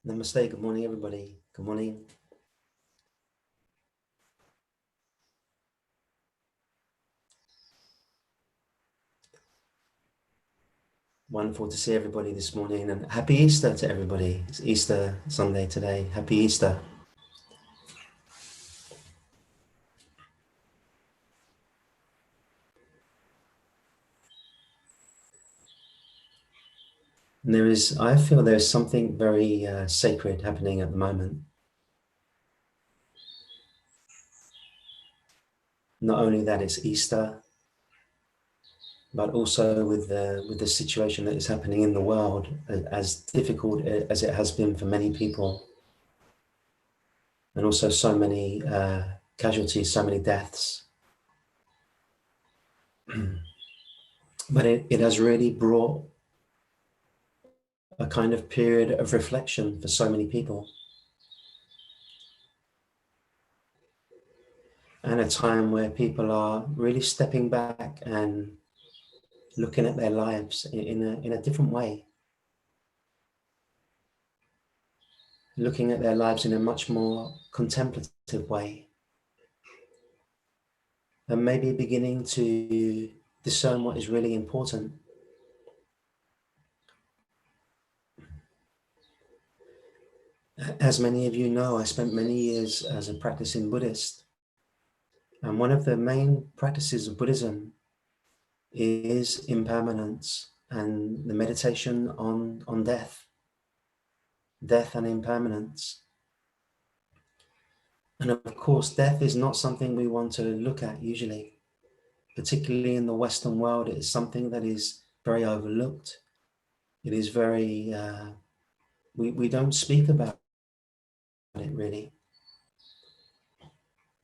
Namaste, good morning everybody. Good morning. Wonderful to see everybody this morning, and happy Easter to everybody. It's Easter Sunday today. Happy Easter. And I feel there's something very sacred happening at the moment. Not only that it's Easter, but also with the situation that is happening in the world, as difficult as it has been for many people, and also so many casualties, so many deaths. But it has really brought a kind of period of reflection for so many people, and a time where people are really stepping back and looking at their lives in a different way, looking at their lives in a much more contemplative way, and maybe beginning to discern what is really important. As many of you know, I spent many years as a practicing Buddhist, and one of the main practices of Buddhism is impermanence and the meditation on death and impermanence. And of course, death is not something we want to look at usually, particularly in the Western world. It is something that is very overlooked. It is very, we don't speak about it really.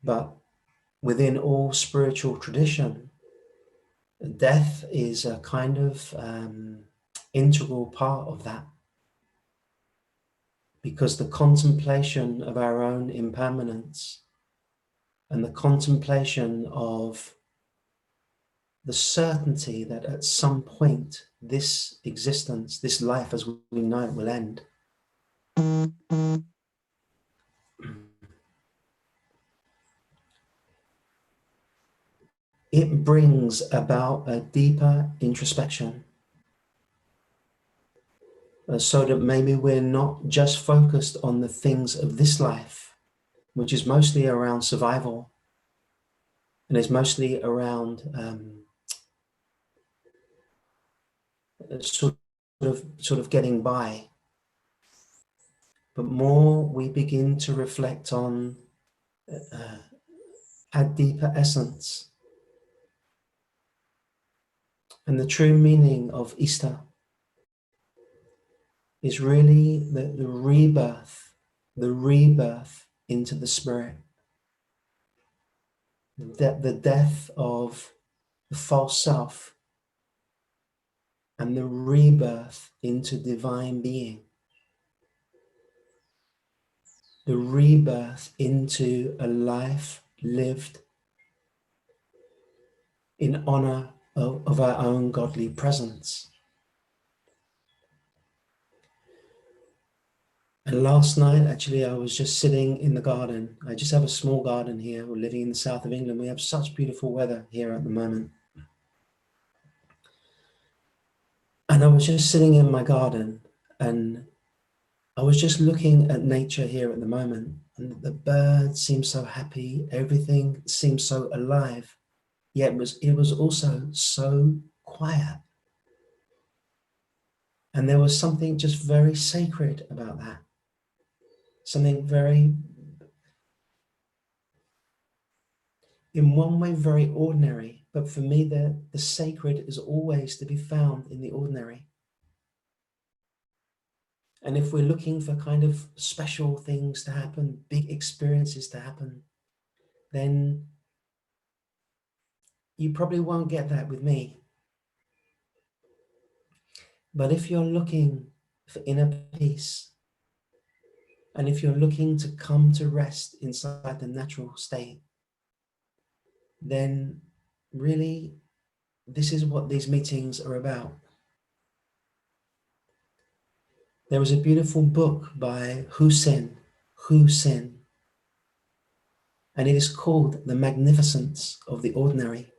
But within all spiritual tradition, death is a kind of integral part of that, because the contemplation of our own impermanence and the contemplation of the certainty that at some point this existence, this life as we know it, will end. It brings about a deeper introspection, so that maybe we're not just focused on the things of this life, which is mostly around survival, and is mostly around sort of getting by, but more we begin to reflect on a deeper essence and the true meaning of Easter is really the rebirth into the spirit, the death of the false self and the rebirth into divine being, the rebirth into a life lived in honor of our own godly presence. And last night, actually, I was just sitting in the garden. I just have a small garden here. We're living in the south of England. We have such beautiful weather here at the moment. And I was just sitting in my garden and I was just looking at nature here at the moment. And the birds seem so happy. Everything seems so alive. Yet it was also so quiet. And there was something just very sacred about that. Something very, in one way, very ordinary. But for me, the sacred is always to be found in the ordinary. And if we're looking for kind of special things to happen, big experiences to happen, then you probably won't get that with me. But if you're looking for inner peace, and if you're looking to come to rest inside the natural state, then really this is what these meetings are about. There was a beautiful book by Hussein, and it is called The Magnificence of the Ordinary.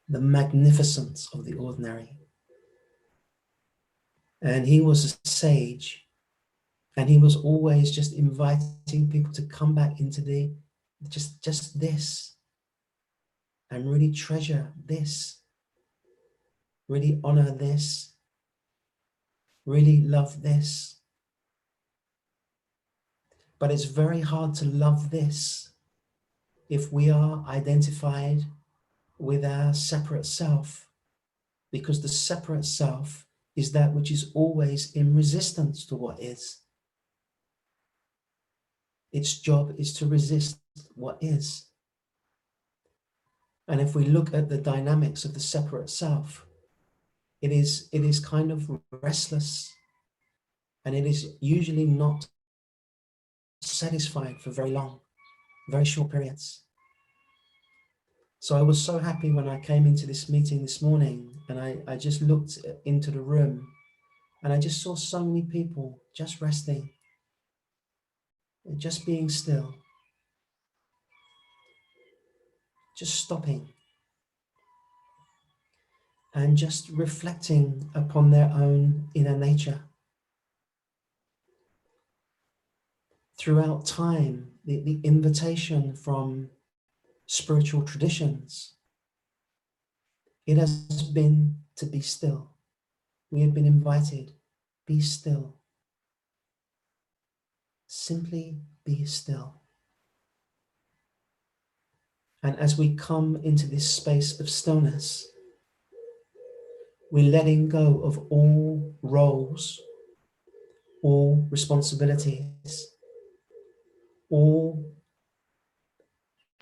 The Magnificence of the Ordinary. And he was a sage, and he was always just inviting people to come back into the just this, and really treasure this, really honor this, really love this. But it's very hard to love this if we are identified with our separate self, because the separate self is that which is always in resistance to what is. Its job is to resist what is. And if we look at the dynamics of the separate self, it is kind of restless, and it is usually not satisfied for very long, very short periods. So I was so happy when I came into this meeting this morning, and I just looked into the room, and I just saw so many people just resting, just being still, just stopping, and just reflecting upon their own inner nature. Throughout time, the invitation from spiritual traditions, it has been to be still. We have been invited, be still. Simply be still. And as we come into this space of stillness, we're letting go of all roles, all responsibilities,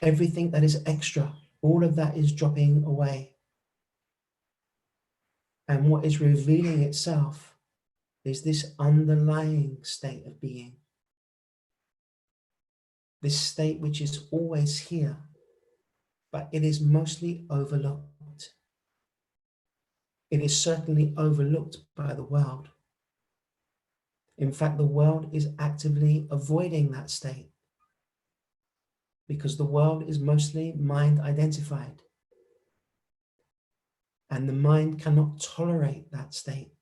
everything that is extra, all of that is dropping away. And what is revealing itself is this underlying state of being. This state which is always here, but it is mostly overlooked. It is certainly overlooked by the world. In fact, the world is actively avoiding that state, because the world is mostly mind identified. And the mind cannot tolerate that state.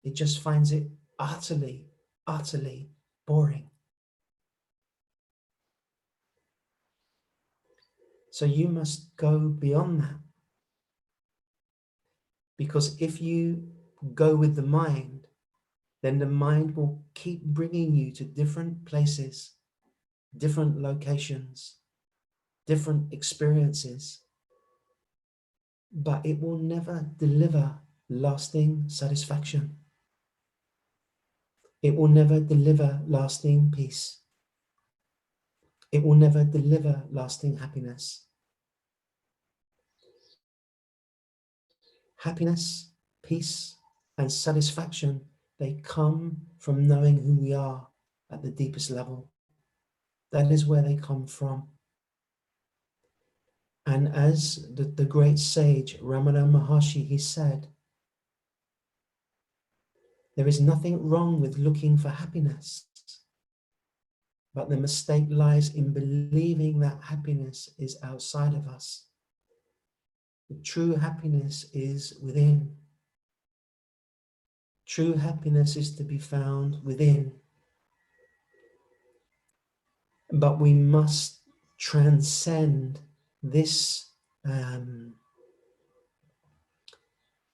It just finds it utterly, utterly boring. So you must go beyond that. Because if you go with the mind, then the mind will keep bringing you to different places, different locations, different experiences, but it will never deliver lasting satisfaction. It will never deliver lasting peace. It will never deliver lasting happiness. Happiness, peace, and satisfaction, they come from knowing who we are at the deepest level. That is where they come from. And as the great sage Ramana Maharshi, he said, there is nothing wrong with looking for happiness, but the mistake lies in believing that happiness is outside of us. The true happiness is within. True happiness is to be found within. But we must transcend this,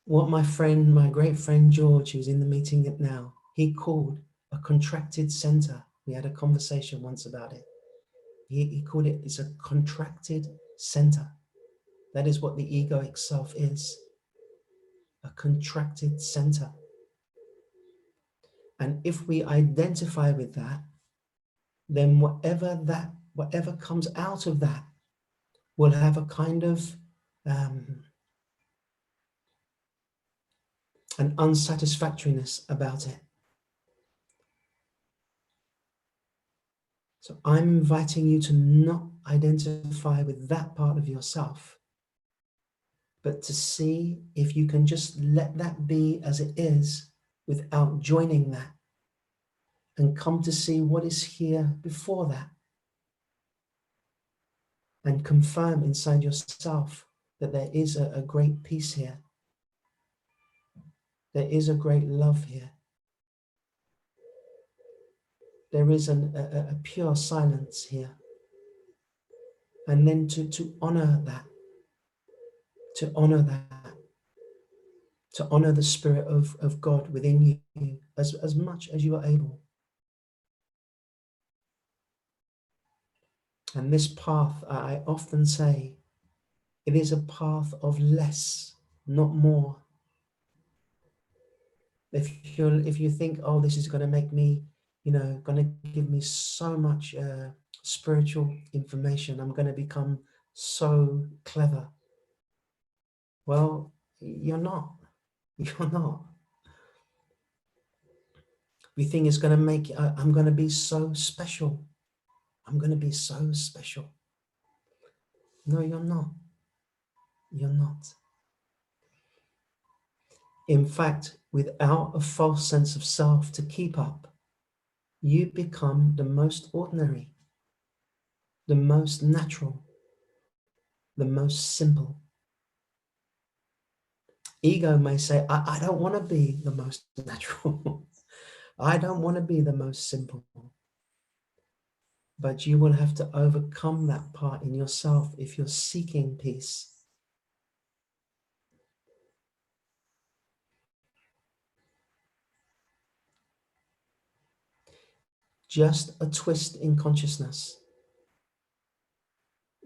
what my great friend George, who's in the meeting now, he called a contracted center. We had a conversation once about it. He called it, it's a contracted center. That is what the egoic self is, a contracted center. And if we identify with that, then whatever comes out of that will have a kind of an unsatisfactoriness about it. So I'm inviting you to not identify with that part of yourself, but to see if you can just let that be as it is, without joining that, and come to see what is here before that, and confirm inside yourself that there is a great peace here. There is a great love here. There is a pure silence here. And then to honor that, to honor that, to honor the Spirit of God within you as much as you are able. And this path, I often say, it is a path of less, not more. If you think, oh, this is going to make me, going to give me so much spiritual information, I'm going to become so clever. Well, you're not. You're not. You think it's going to make, I'm going to be so special. I'm going to be so special. No, you're not. You're not. In fact, without a false sense of self to keep up, you become the most ordinary, the most natural, the most simple. Ego may say, I don't want to be the most natural. I don't want to be the most simple. But you will have to overcome that part in yourself if you're seeking peace. Just a twist in consciousness.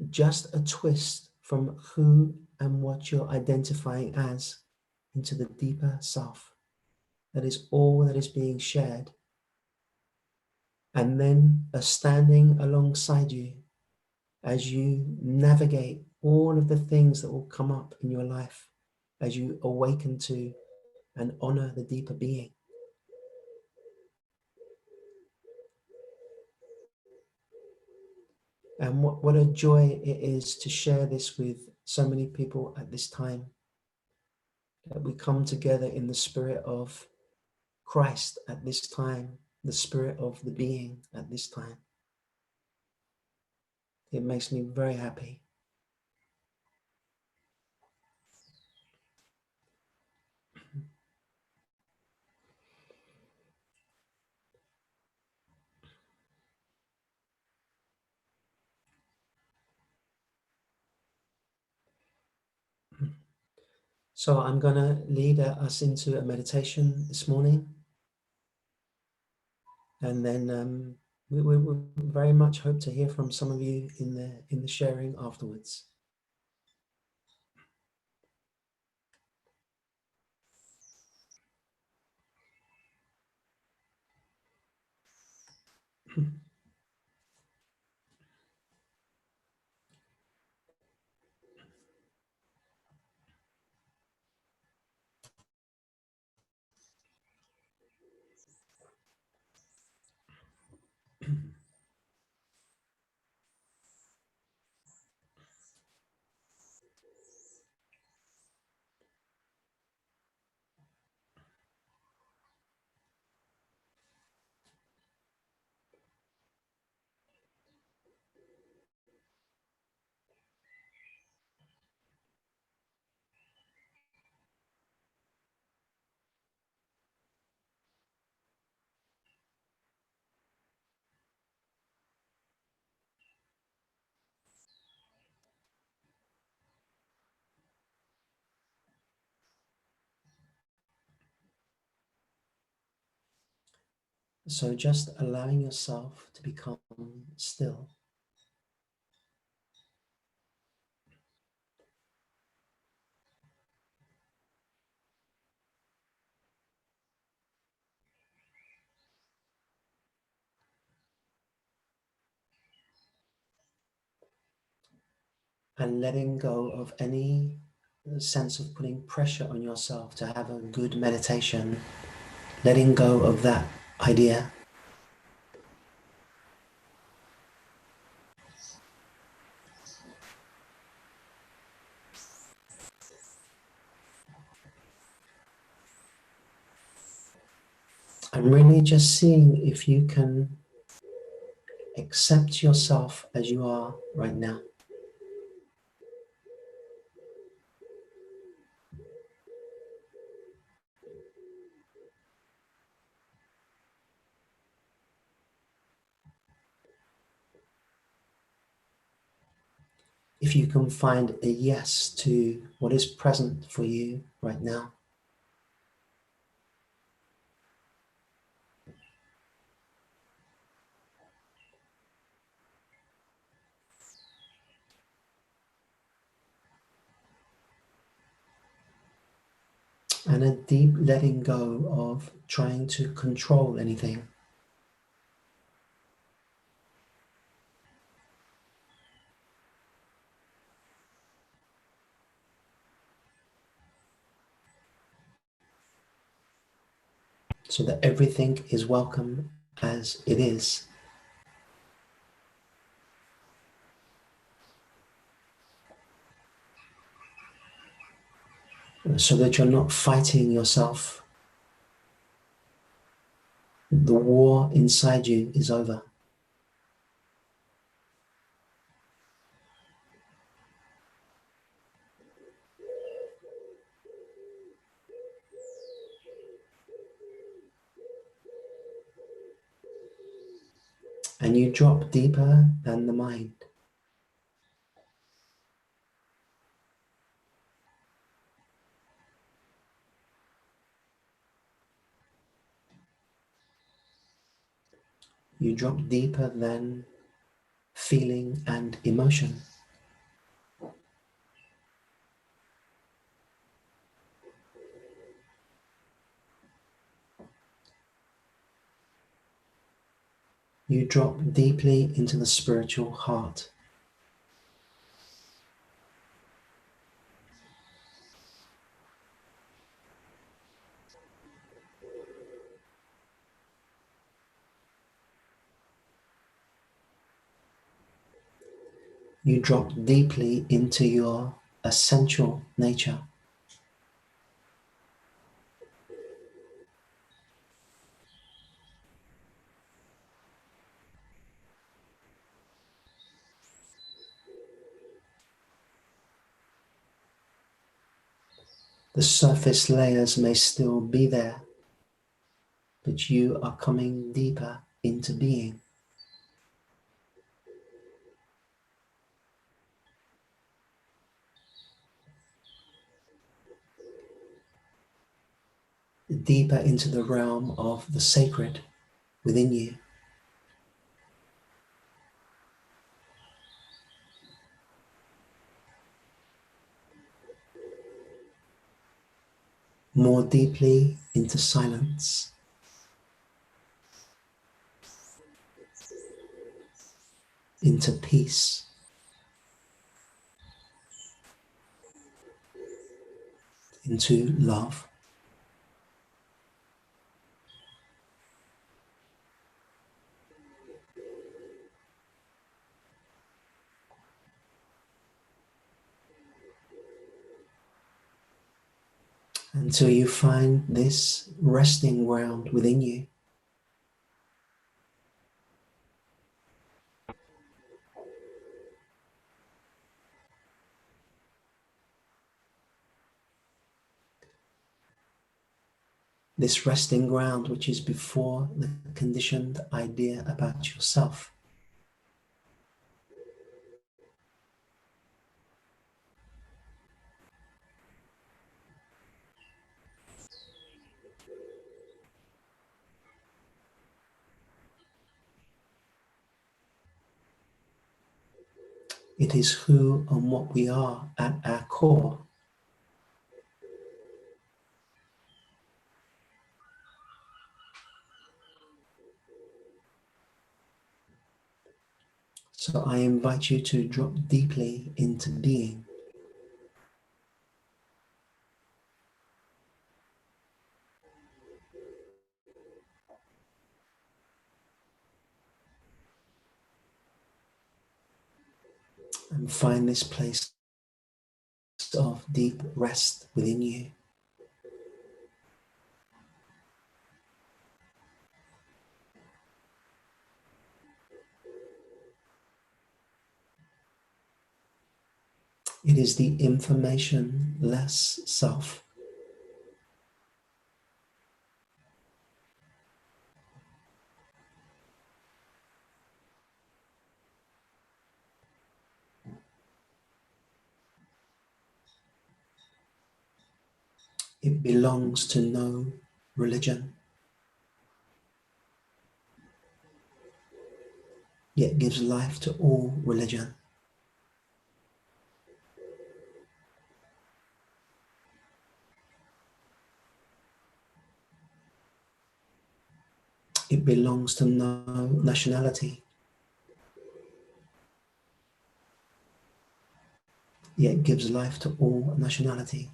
Just a twist from who and what you're identifying as into the deeper self. That is all that is being shared. And then a standing alongside you as you navigate all of the things that will come up in your life as you awaken to and honor the deeper being. And what a joy it is to share this with so many people at this time. That we come together in the spirit of Christ at this time, the spirit of the being at this time. It makes me very happy. So I'm going to lead us into a meditation this morning. And then we very much hope to hear from some of you in the sharing afterwards. So just allowing yourself to become still. And letting go of any sense of putting pressure on yourself to have a good meditation. Letting go of that idea. And really just seeing if you can accept yourself as you are right now. If you can find a yes to what is present for you right now. And a deep letting go of trying to control anything. So that everything is welcome as it is. So that you're not fighting yourself. The war inside you is over. And you drop deeper than the mind. You drop deeper than feeling and emotion. You drop deeply into the spiritual heart. You drop deeply into your essential nature. The surface layers may still be there, but you are coming deeper into being. Deeper into the realm of the sacred within you. More deeply into silence. Into peace. Into love. Until you find this resting ground within you. This resting ground which is before the conditioned idea about yourself. It is who and what we are at our core. So I invite you to drop deeply into being. And find this place of deep rest within you. It is the information-less self. It belongs to no religion, yet gives life to all religion. It belongs to no nationality, yet gives life to all nationality.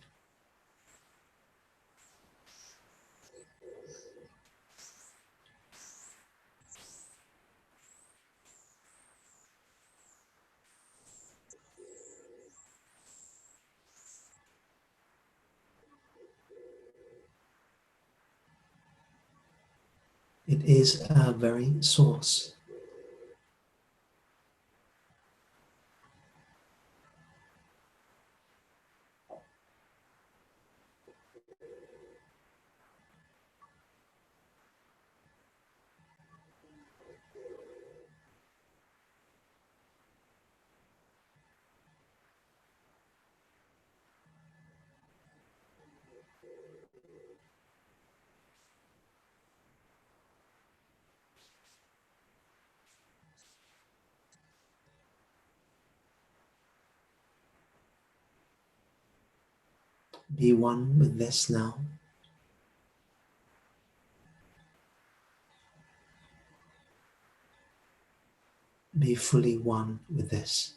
It is our very source. Be one with this now. Be fully one with this.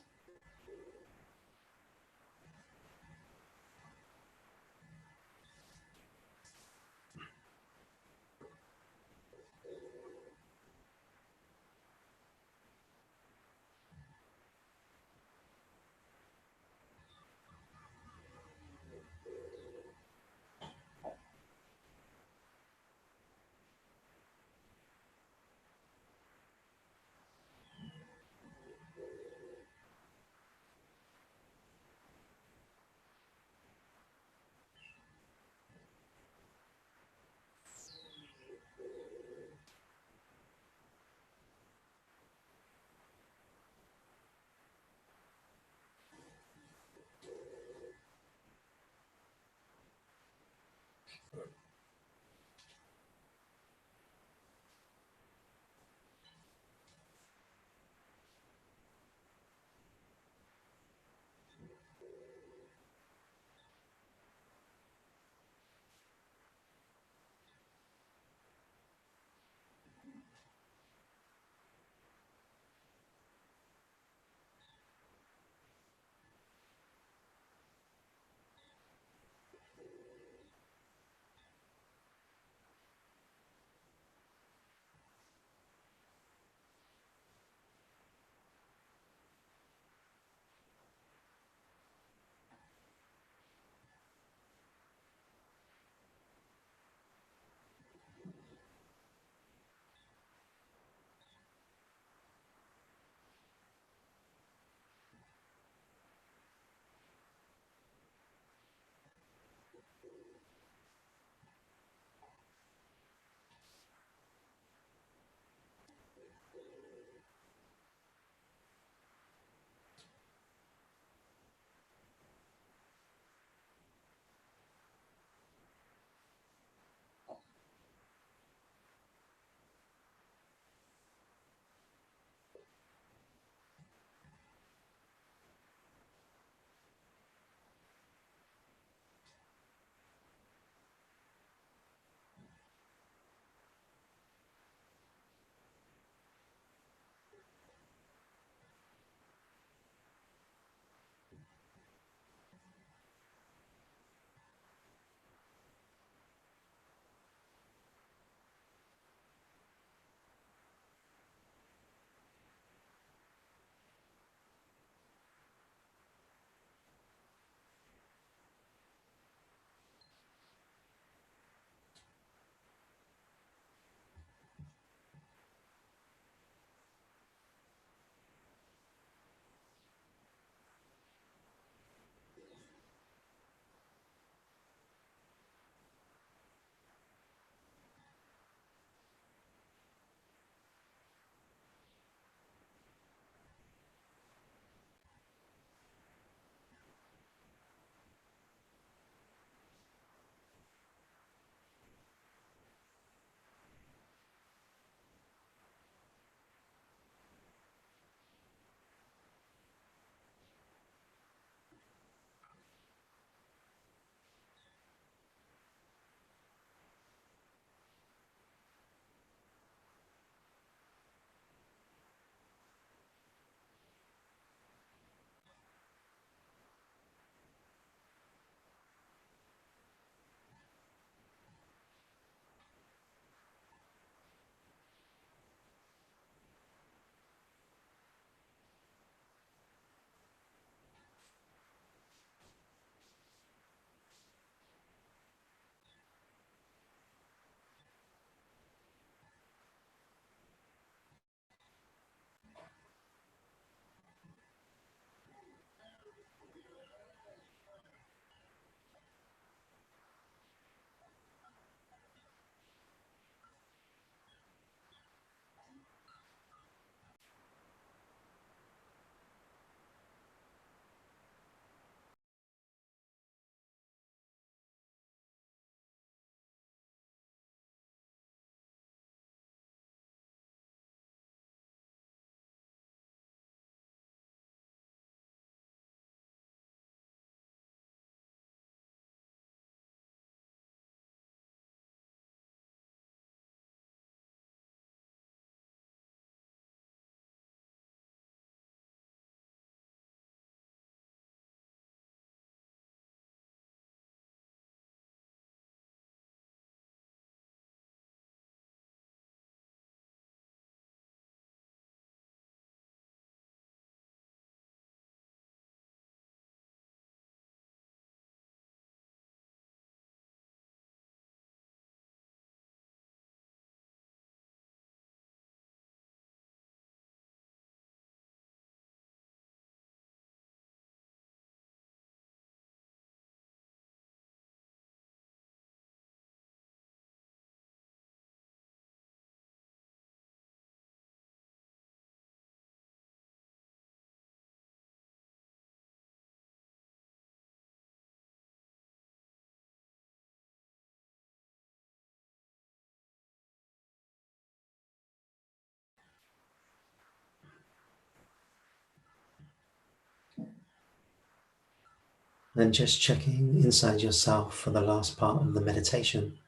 And just checking inside yourself for the last part of the meditation.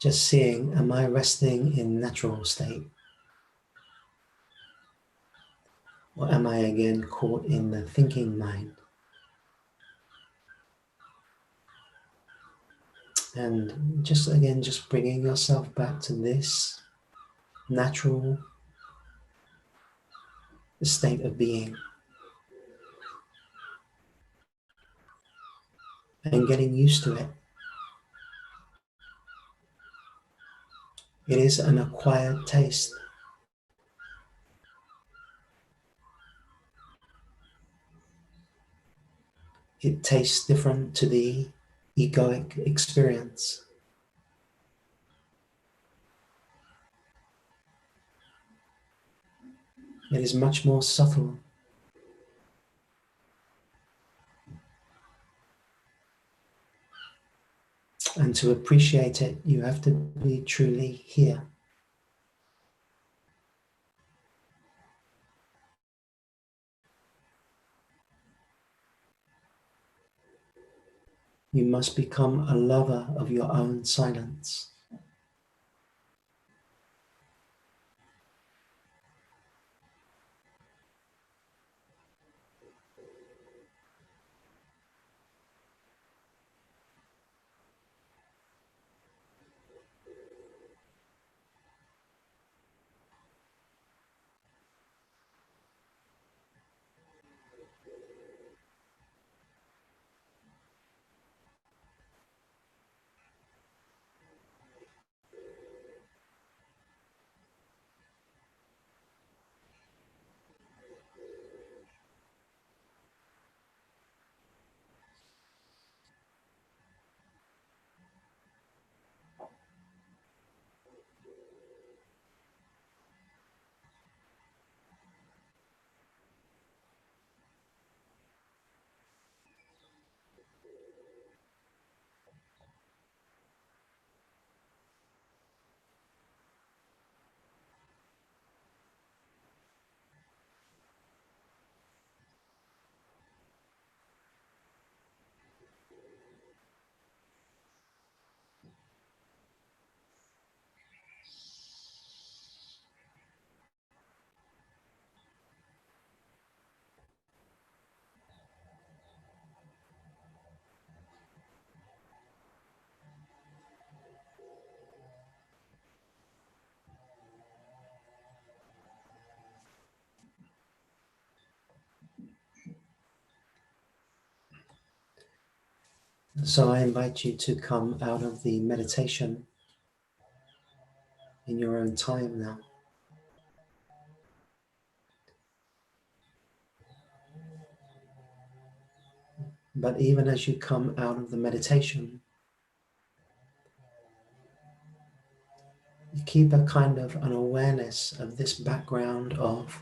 Just seeing, am I resting in natural state? Or am I again caught in the thinking mind? And just again, just bringing yourself back to this natural state of being. And getting used to it. It is an acquired taste. It tastes different to the egoic experience. It is much more subtle. And to appreciate it, you have to be truly here. You must become a lover of your own silence. So I invite you to come out of the meditation in your own time now. But even as you come out of the meditation, you keep a kind of an awareness of this background of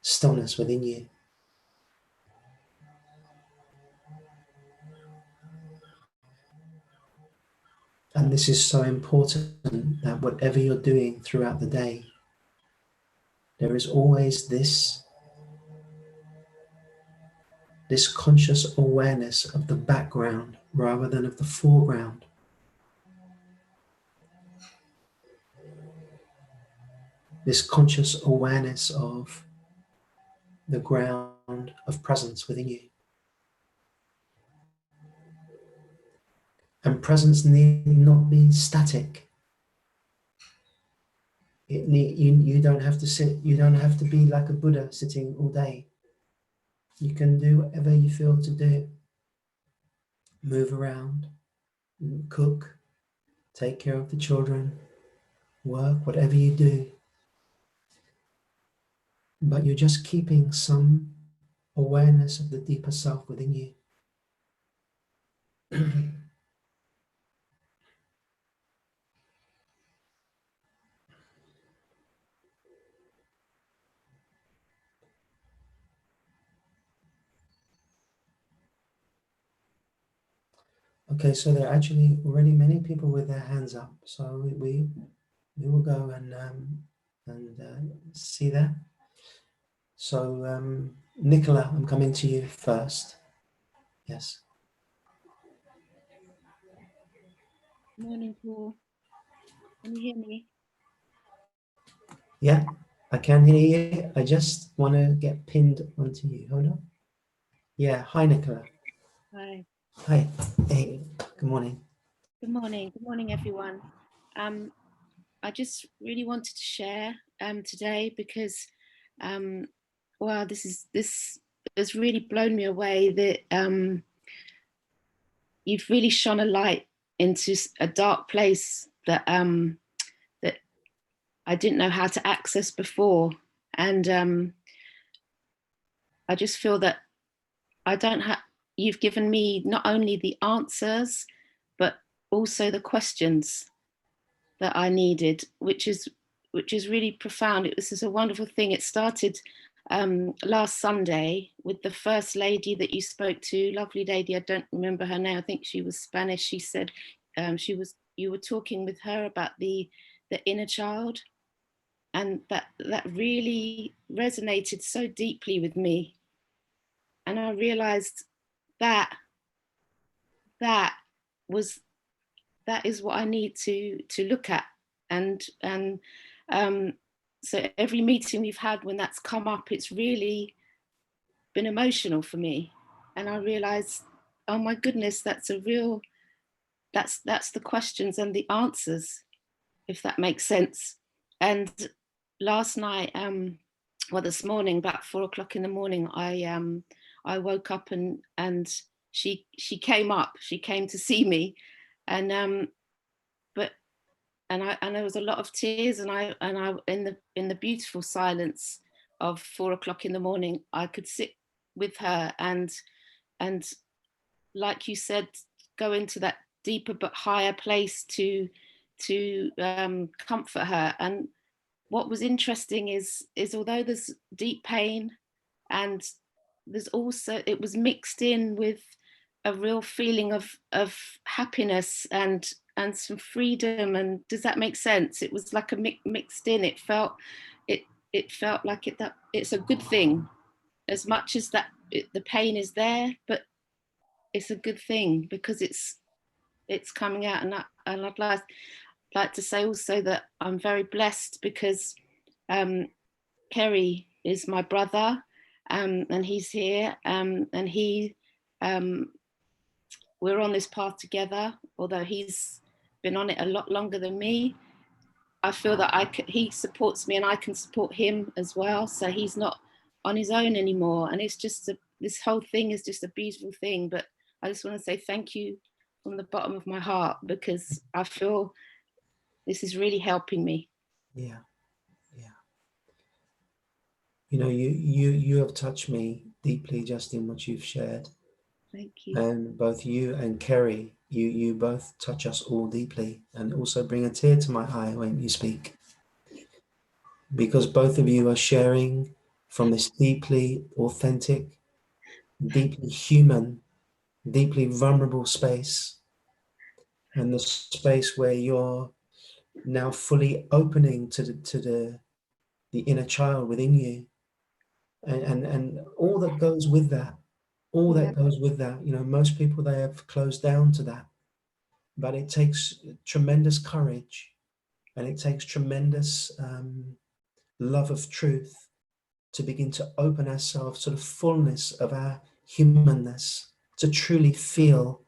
stillness within you. And this is so important that whatever you're doing throughout the day, there is always this conscious awareness of the background rather than of the foreground. This conscious awareness of the ground of presence within you. And presence need not be static. You don't have to sit, you don't have to be like a Buddha sitting all day. You can do whatever you feel to do. Move around, cook, take care of the children, work, whatever you do. But you're just keeping some awareness of the deeper self within you. Okay, so there are actually already many people with their hands up. So we will go and see that. So, Nicola, I'm coming to you first. Yes. Morning, Paul. Can you hear me? Yeah, I can hear you. I just want to get pinned onto you. Hold on. Yeah. Hi, Nicola. Hi. Hi. Hey. Good morning. Good morning. Good morning, everyone. I just really wanted to share today because, wow, this has really blown me away. That you've really shone a light into a dark place that that I didn't know how to access before, and I just feel that I don't have. You've given me not only the answers, but also the questions that I needed, which is really profound. It was just a wonderful thing. It started last Sunday with the first lady that you spoke to, lovely lady. I don't remember her name. I think she was Spanish. She said you were talking with her about the inner child, and that really resonated so deeply with me. And I realized that that was that is what I need to look at, and um, so every meeting we've had when that's come up, it's really been emotional for me, and I realized, oh my goodness, that's the questions and the answers, if that makes sense. And last night, well, this morning, about 4 o'clock in the morning, I woke up and she came up. She came to see me, and but and there was a lot of tears, and I in the beautiful silence of 4 o'clock in the morning, I could sit with her and like you said, go into that deeper but higher place to comfort her. And what was interesting is although there's deep pain, and there's also, it was mixed in with a real feeling of happiness and some freedom. And does that make sense? It was like a mixed in. It it felt like that it's a good thing, as much as the pain is there, but it's a good thing because it's coming out. And I'd like to say also that I'm very blessed because um, Kerry is my brother, and he's here, and um, we're on this path together. Although he's been on it a lot longer than me, I feel that he supports me and I can support him as well. So he's not on his own anymore, and it's just this whole thing is just a beautiful thing. But I just want to say thank you from the bottom of my heart, because I feel this is really helping me. Yeah. Yeah. You know, you have touched me deeply just in what you've shared. Thank you. And both you and Kerry, you both touch us all deeply and also bring a tear to my eye when you speak. Because both of you are sharing from this deeply authentic, deeply human, deeply vulnerable space, and the space where you're now fully opening to the inner child within you, and all that goes with that, Yeah. you know, most people, they have closed down to that, but it takes tremendous courage, and it takes tremendous love of truth to begin to open ourselves to the fullness of our humanness, to truly feel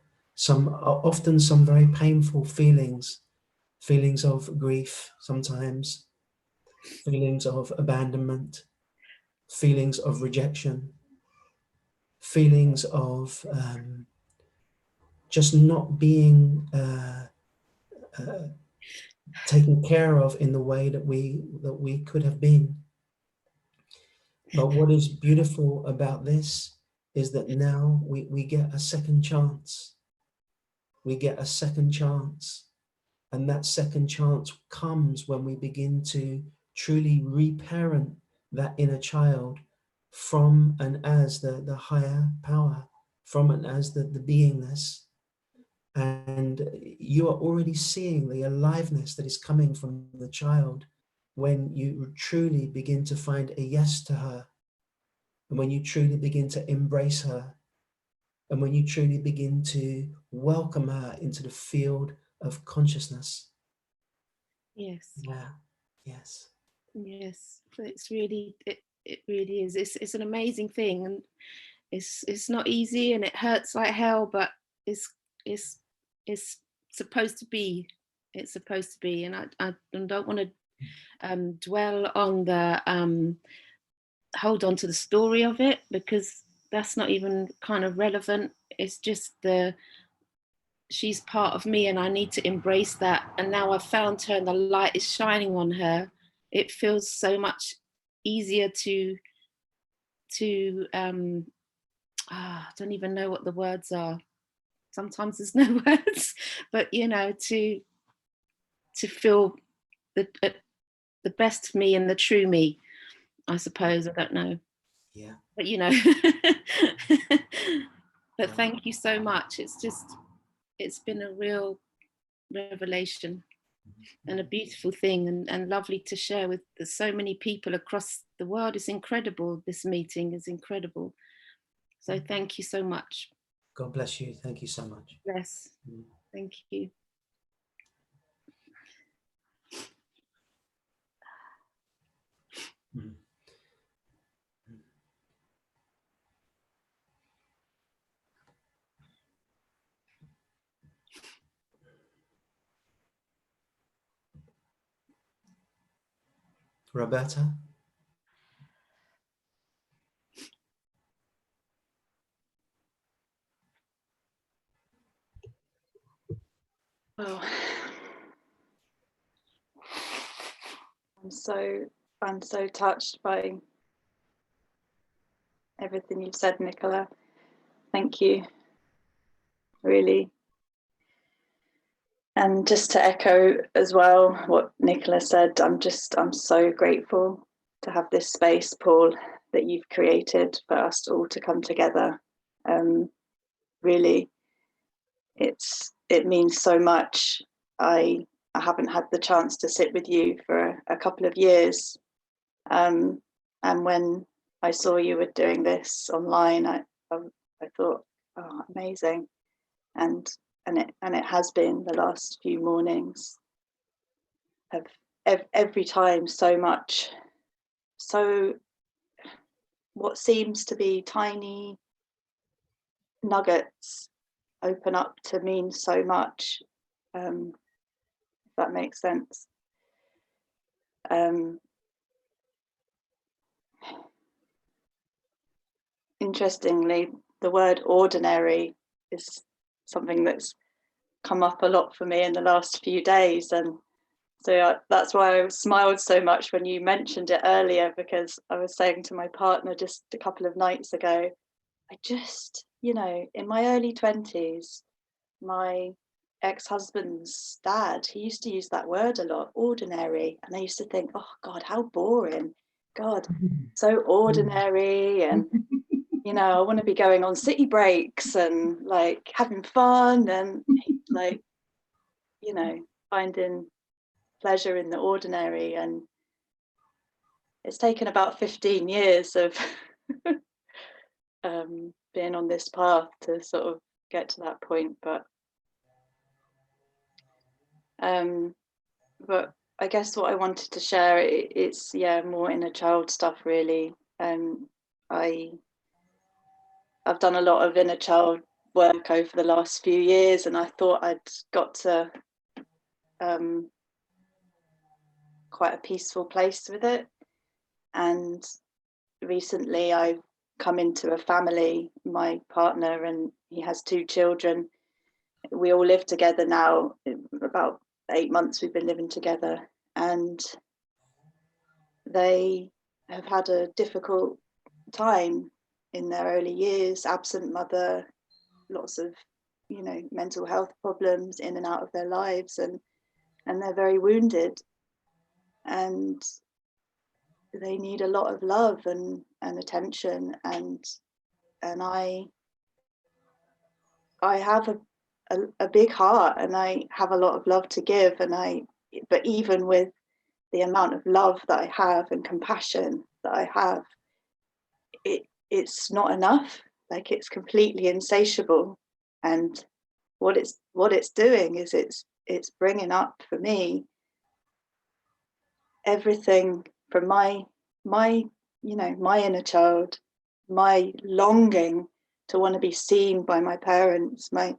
often some very painful feelings of grief sometimes, feelings of abandonment, feelings of rejection, feelings of just not being taken care of in the way that we could have been. But what is beautiful about this is that now we get a second chance. We get a second chance. And that second chance comes when we begin to truly reparent that inner child from and as the higher power, from and as the beingness. And you are already seeing the aliveness that is coming from the child when you truly begin to find a yes to her, and when you truly begin to embrace her, and when you truly begin to welcome her into the field of consciousness. Yes. Yeah. Yes. Yes. It's really, it really is. It's an amazing thing, and it's not easy, and it hurts like hell, but it's it's it's supposed to be. It's supposed to be, and I don't want to dwell on the hold on to the story of it, because that's not even kind of relevant. It's just she's part of me, and I need to embrace that. And now I've found her and the light is shining on her. It feels so much easier to I don't even know what the words are. Sometimes there's no words, but to feel the best me and the true me, I suppose. I don't know. Yeah. But but thank you so much. It's been a real revelation and a beautiful thing, and lovely to share with so many people across the world. It's incredible. This meeting is incredible. So thank you so much. God bless you. Thank you so much. Yes. Thank you. Roberta? Oh, I'm so touched by everything you've said, Nicola. Thank you, really. And just to echo as well what Nicola said, I'm so grateful to have this space, Paul, that you've created for us all to come together. Really, it means so much. I haven't had the chance to sit with you for a couple of years, and when I saw you were doing this online, I thought, oh, amazing, and it has been the last few mornings of every time so much, so what seems to be tiny nuggets open up to mean so much, if that makes sense. Interestingly, the word ordinary is something that's come up a lot for me in the last few days, and so that's why I smiled so much when you mentioned it earlier, because I was saying to my partner just a couple of nights ago, I just, in my early 20s, my ex-husband's dad, he used to use that word a lot, ordinary, and I used to think, oh God, how boring, God, so ordinary, and I want to be going on city breaks and like having fun and like, finding pleasure in the ordinary. And it's taken about 15 years of being on this path to sort of get to that point, but I guess what I wanted to share, it's more inner child stuff, really. I've done a lot of inner child work over the last few years, and I thought I'd got to quite a peaceful place with it. And recently I've come into a family, my partner, and he has 2 children. We all live together now. About 8 months we've been living together, and they have had a difficult time in their early years, absent mother, lots of mental health problems in and out of their lives, and they're very wounded, and they need a lot of love and attention, and I have a big heart, and I have a lot of love to give, but even with the amount of love that I have and compassion that I have, it's not enough. Like, it's completely insatiable, and what it's doing is it's bringing up for me everything from my my inner child, my longing to want to be seen by my parents, my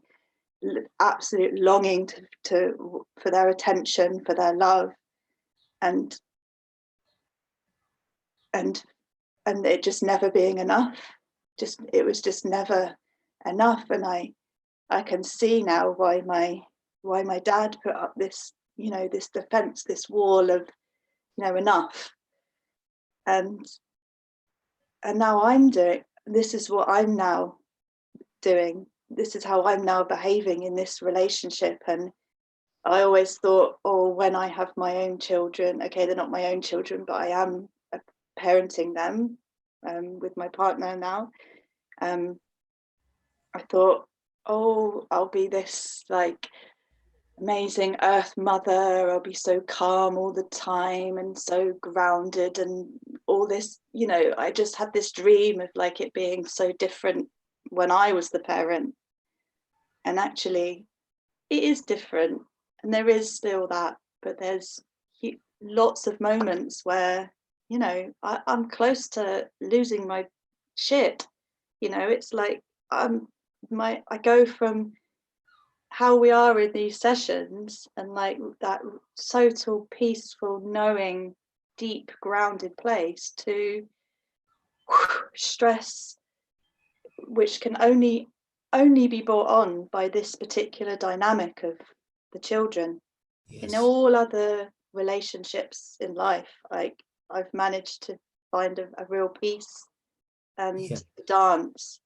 absolute longing to for their attention, for their love, and it just never being enough. It was just never enough. And I can see now why my dad put up this, this defense, this wall of, enough. And now this is what I'm now doing. This is how I'm now behaving in this relationship. And I always thought, oh, when I have my own children, okay, they're not my own children, but I am parenting them with my partner now. I thought, oh, I'll be this like amazing earth mother. I'll be so calm all the time and so grounded and all this, I just had this dream of like it being so different when I was the parent. And actually it is different, and there is still that, but there's lots of moments where, I'm close to losing my shit. It's like I go from how we are in these sessions and like that total peaceful, knowing, deep grounded place to stress, which can only be brought on by this particular dynamic of the children. Yes. In all other relationships in life, like I've managed to find a real peace and dance,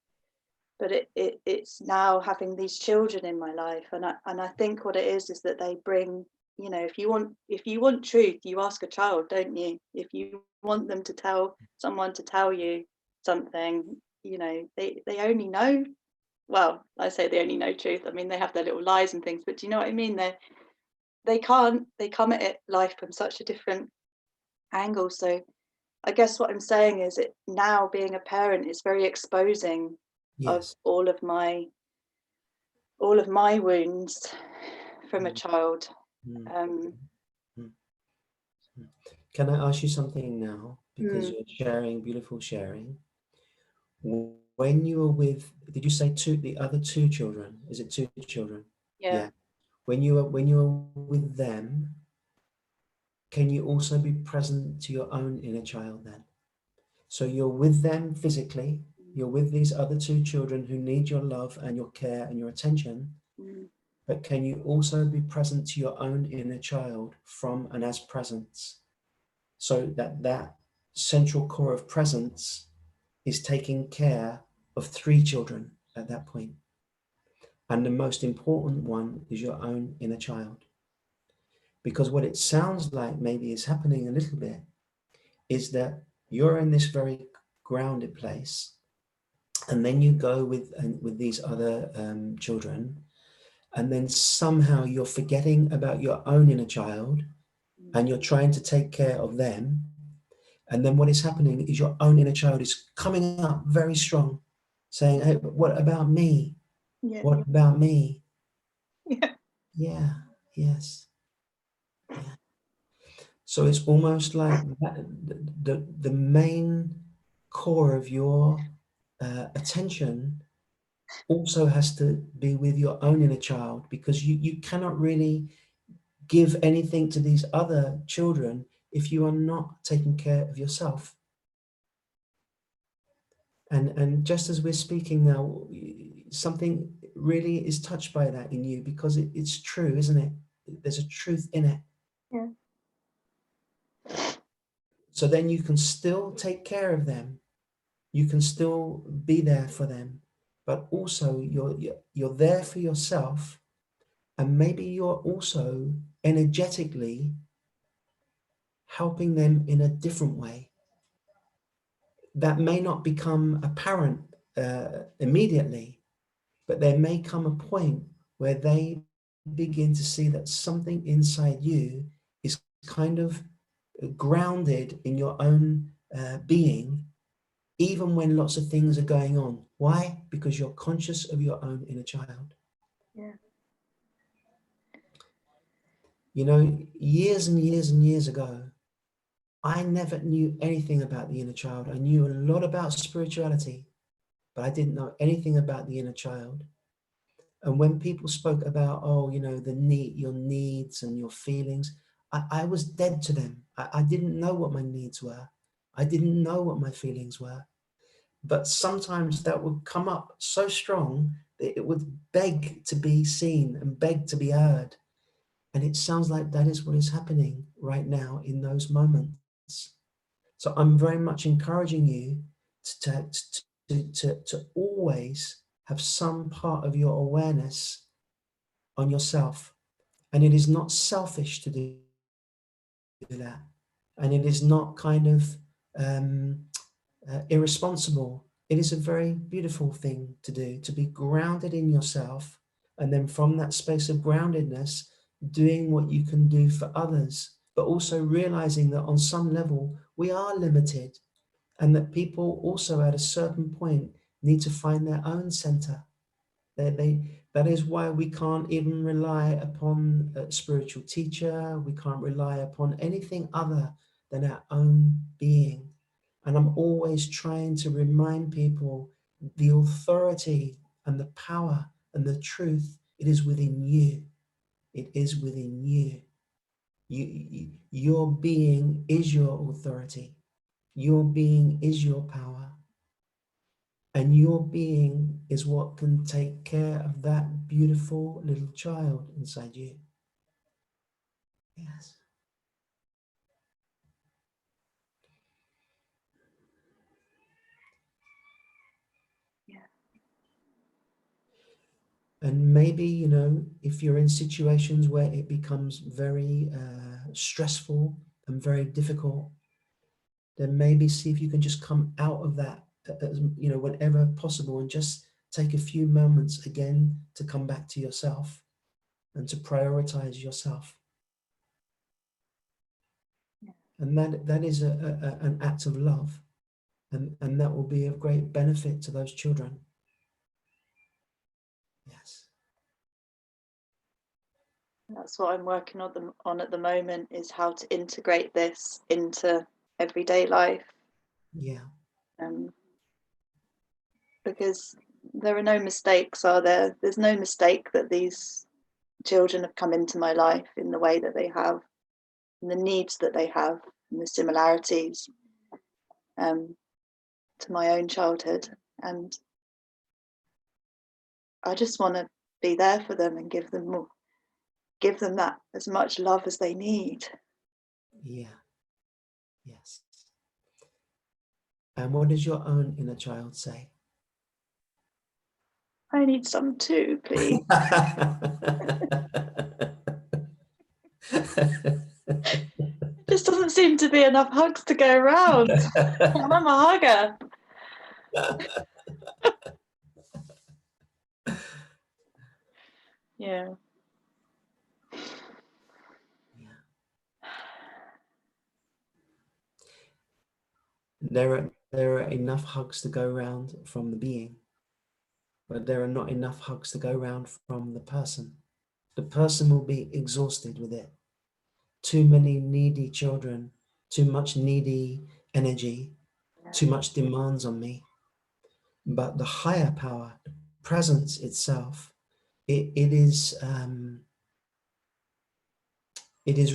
but it's now having these children in my life, and I think what it is that they bring, if you want truth, you ask a child, don't you? If you want them to tell someone to tell you something, they only know, well, I say they only know truth, I mean they have their little lies and things, but do you know what I mean? They come at it, life from such a different angle. So I guess what I'm saying is, it now being a parent is very exposing of all of my wounds from a child. Can I ask you something now, because you're sharing, beautiful sharing? When you were with, did you say the other two children? Is it two children? Yeah. When you were with them, can you also be present to your own inner child then? So you're with them physically, you're with these other two children who need your love and your care and your attention, but can you also be present to your own inner child from and as presence? So that central core of presence is taking care of three children at that point. And the most important one is your own inner child. Because what it sounds like maybe is happening a little bit is that you're in this very grounded place, and then you go with these other children, and then somehow you're forgetting about your own inner child and you're trying to take care of them. And then what is happening is your own inner child is coming up very strong, saying, hey, what about me? Yeah. What about me? Yeah. Yeah, yes. Yeah. So it's almost like the main core of your attention also has to be with your own inner child, because you cannot really give anything to these other children if you are not taking care of yourself. And just as we're speaking now, something really is touched by that in you, because it's true, isn't it? There's a truth in it. Yeah. So then you can still take care of them. You can still be there for them, but also you're there for yourself, and maybe you're also energetically helping them in a different way that may not become apparent immediately, but there may come a point where they begin to see that something inside you is kind of grounded in your own being even when lots of things are going on. Why? Because you're conscious of your own inner child. Yeah. You know, years and years and years ago, I never knew anything about the inner child. I knew a lot about spirituality, but I didn't know anything about the inner child. And when people spoke about, oh, you know, your needs and your feelings, I was dead to them. I didn't know what my needs were. I didn't know what my feelings were. But sometimes that would come up so strong that it would beg to be seen and beg to be heard. And it sounds like that is what is happening right now in those moments. So I'm very much encouraging you to always have some part of your awareness on yourself. And it is not selfish to do that. And it is not kind of irresponsible. It is a very beautiful thing to do, to be grounded in yourself. And then from that space of groundedness, doing what you can do for others, but also realizing that on some level, we are limited, and that people also at a certain point need to find their own center. That is why we can't even rely upon a spiritual teacher. We can't rely upon anything other than our own being. And I'm always trying to remind people the authority and the power and the truth, it is within you. It is within you. Your being is your authority. Your being is your power. And your being is what can take care of that beautiful little child inside you. Yes. Yeah. And maybe, you know, if you're in situations where it becomes very stressful and very difficult, then maybe see if you can just come out of that, you know, whenever possible, and just take a few moments again to come back to yourself and to prioritize yourself. Yeah. And that is an act of love, and that will be of great benefit to those children. Yes. That's what I'm working on at the moment, is how to integrate this into everyday life. Yeah. Because there are no mistakes, are there? There's no mistake that these children have come into my life in the way that they have, and the needs that they have, and the similarities to my own childhood. And I just want to be there for them and give them that as much love as they need. Yeah. Yes. And what does your own inner child say? I need some too, please. Just doesn't seem to be enough hugs to go around. I'm a hugger. Yeah. There are enough hugs to go around from the being, but there are not enough hugs to go around from the person. The person will be exhausted with it. Too many needy children, too much needy energy, too much demands on me. But the higher power, the presence itself, it is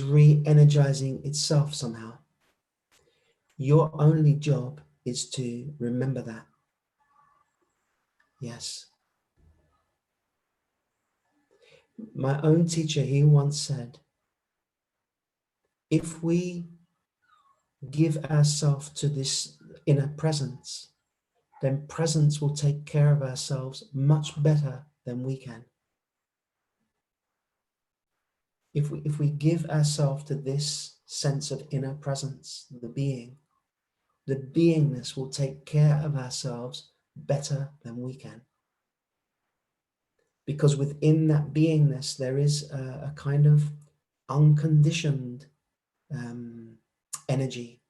re-energizing itself somehow. Your only job is to remember that. Yes. My own teacher, he once said, if we give ourselves to this inner presence, then presence will take care of ourselves much better than we can. If we give ourselves to this sense of inner presence, the beingness will take care of ourselves better than we can. Because within that beingness, there is a kind of unconditioned energy.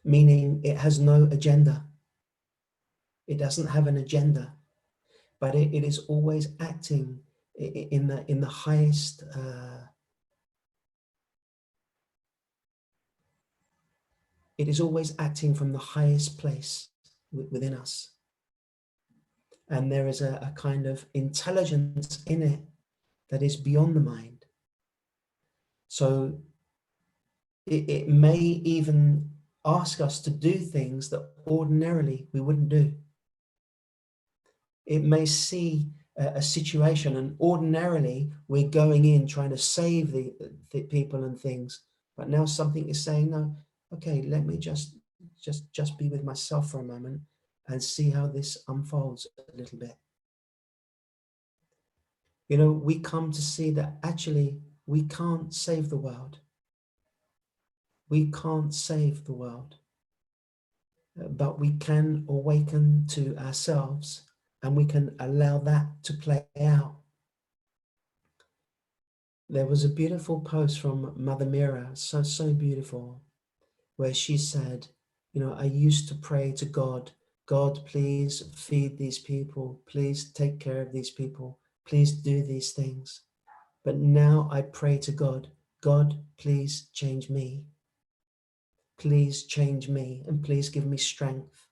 meaning it has no agenda. It doesn't have an agenda, but it is always acting in the highest it is always acting from the highest place within us. And there is a kind of intelligence in it that is beyond the mind. So it may even ask us to do things that ordinarily we wouldn't do. It may see a situation, and ordinarily we're going in trying to save the people and things, but now something is saying, no, okay, let me just be with myself for a moment and see how this unfolds a little bit. You know, we come to see that actually we can't save the world. We can't save the world, but we can awaken to ourselves, and we can allow that to play out. There was a beautiful post from Mother Mira, so beautiful, where she said, you know, I used to pray to God, God, please feed these people, please take care of these people, please do these things. But now I pray to God, God, please change me. Please change me, and please give me strength,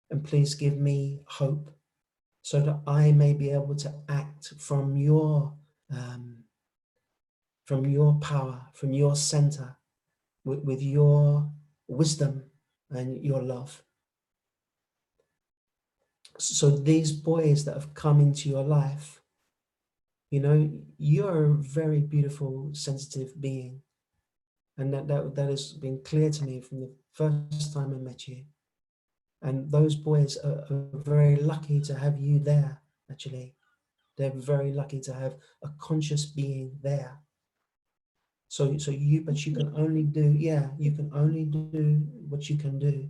and please give me hope, so that I may be able to act from your power, from your center, with your wisdom and your love. So these boys that have come into your life, you know, you're a very beautiful, sensitive being. And that has been clear to me from the first time I met you. And those boys are very lucky to have you there, actually. They're very lucky to have a conscious being there. But you can only do, you can only do what you can do.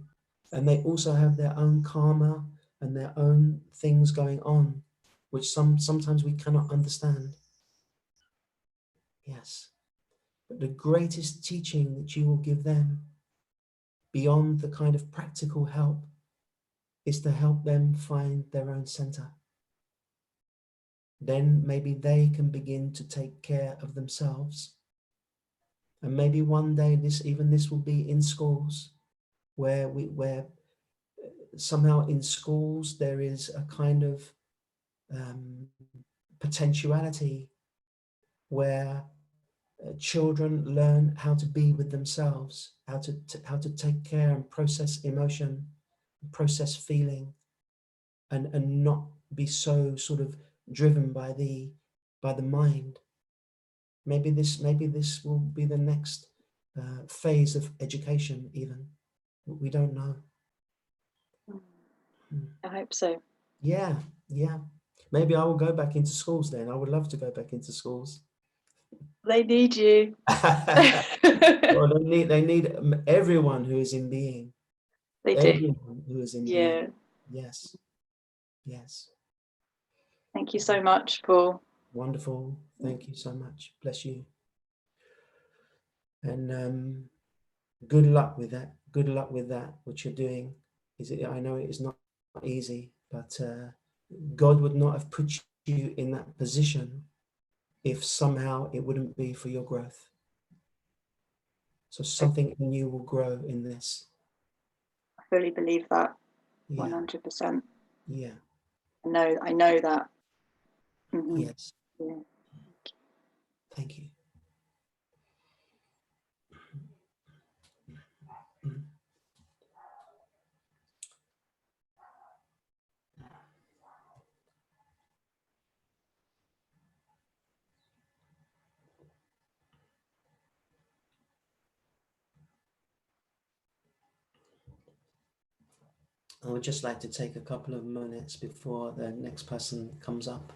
And they also have their own karma and their own things going on, which sometimes we cannot understand. Yes. But the greatest teaching that you will give them, beyond the kind of practical help, is to help them find their own center. Then maybe they can begin to take care of themselves. And maybe one day this will be in schools, where somehow in schools there is a kind of potentiality where children learn how to be with themselves, how to take care and process emotion, process feeling, and not be so sort of driven by the mind. Maybe this will be the next phase of education, even. We don't know. I hope so. Yeah. Maybe I will go back into schools then. I would love to go back into schools. They need you. Well, they need everyone who is in being. They do. Everyone who is in being. Yes. Thank you so much, Paul. Wonderful. Thank you so much. Bless you. And good luck with that. Good luck with that. What you're doing I know it is not easy, but God would not have put you in that position if somehow it wouldn't be for your growth. So something in you will grow in this. I fully believe that. 100%. I know that. Mm-hmm. Yes. Thank you. I would just like to take a couple of minutes before the next person comes up.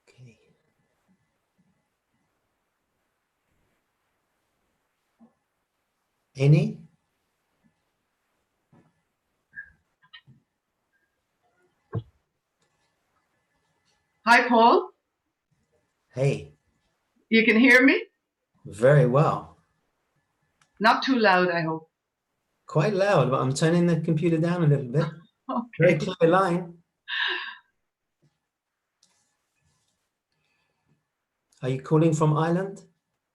Okay. Any? Hi, Paul. Hey, You can hear me? very well. Not too loud, I hope. Quite loud, but I'm turning the computer down a little bit. Very Okay. clear line. Are you calling from Ireland?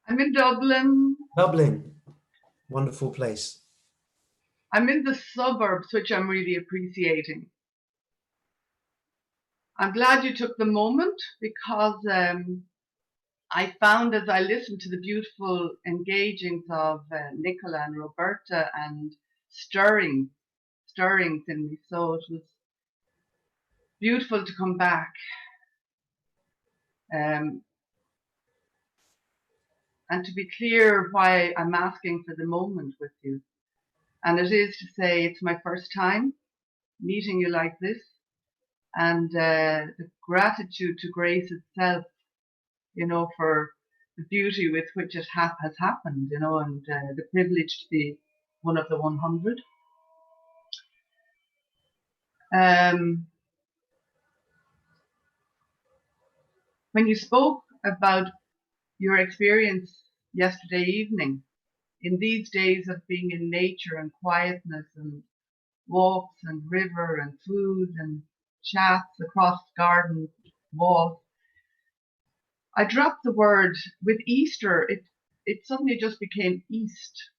I'm in Dublin. Dublin. Wonderful place. I'm in the suburbs, which I'm really appreciating. I'm glad you took the moment because I found as I listened to the beautiful engagings of Nicola and Roberta and stirrings in me, so it was beautiful to come back. And to be clear why I'm asking for the moment with you. And it is to say it's my first time meeting you like this, and the gratitude to grace itself, you know, for the beauty with which it has happened, you know, and the privilege to be one of the 100. When you spoke about your experience yesterday evening, in these days of being in nature and quietness and walks and river and food and chats across garden walls, I dropped the word with Easter. It suddenly just became East,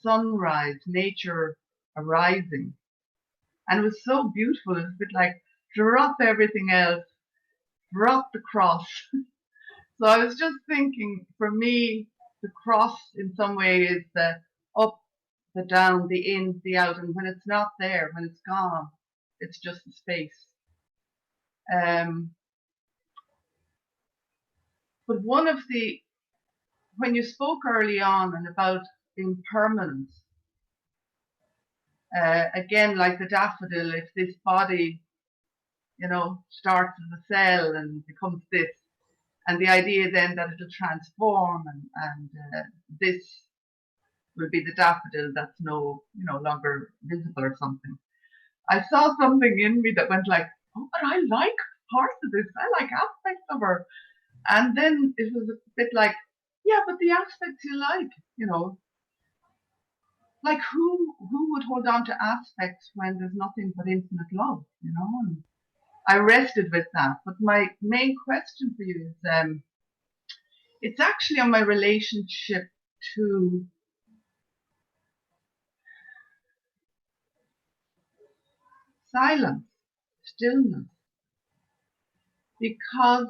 sunrise, nature arising, and it was so beautiful. It was a bit like drop everything else, drop the cross. So I was just thinking, for me, the cross in some way is the up, the down, the in, the out, and when it's not there, when it's gone, it's just a space. But when you spoke early on and about impermanence, again, like the daffodil, if this body, you know, starts as a cell and becomes this, and the idea then that it'll transform and this will be the daffodil that's no longer visible or something. I saw something in me that went like, oh, but I like parts of this. I like aspects of her. And then it was a bit like, yeah, but the aspects you like, you know, like who would hold on to aspects when there's nothing but infinite love, you know? And I rested with that. But my main question for you is, it's actually on my relationship to silence, stillness, because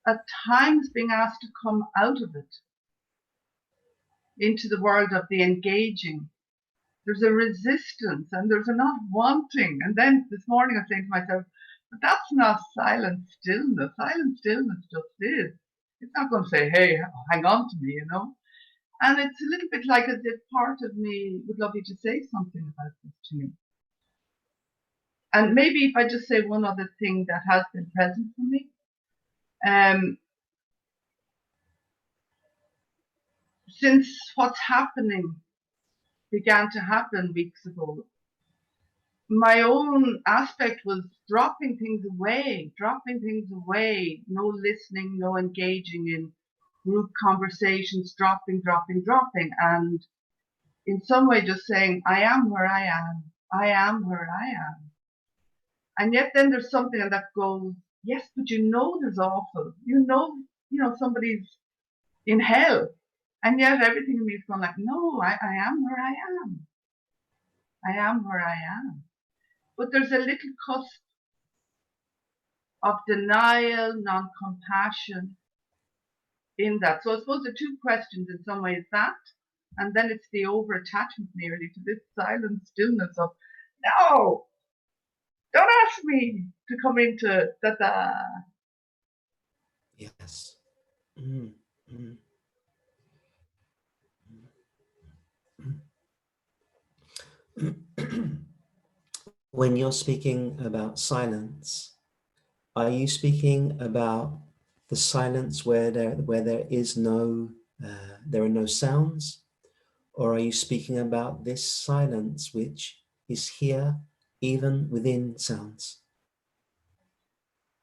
at times being asked to come out of it into the world of the engaging, there's a resistance and there's a not wanting. And then this morning I was saying to myself, but that's not silent stillness. Silent stillness just is. It's not going to say, hey, hang on to me, you know. And it's a little bit like as if part of me would love you to say something about this to me. And maybe if I just say one other thing that has been present for me, since what's happening began to happen weeks ago, my own aspect was dropping things away, no listening, no engaging in group conversations, dropping, and in some way just saying, I am where I am where I am. And yet then there's something that goes, yes, but you know there's awful, you know somebody's in hell. And yet everything in me is going like, no, I am where I am. I am where I am. But there's a little cusp of denial, non-compassion in that. So I suppose the two questions in some ways that, and then it's the over-attachment nearly to this silent stillness of, no, don't ask me to come into da-da. Yes. Mm, mm. When you're speaking about silence, Are you speaking about the silence where there is no, there are no sounds? Or are you speaking about this silence which is here even within sounds?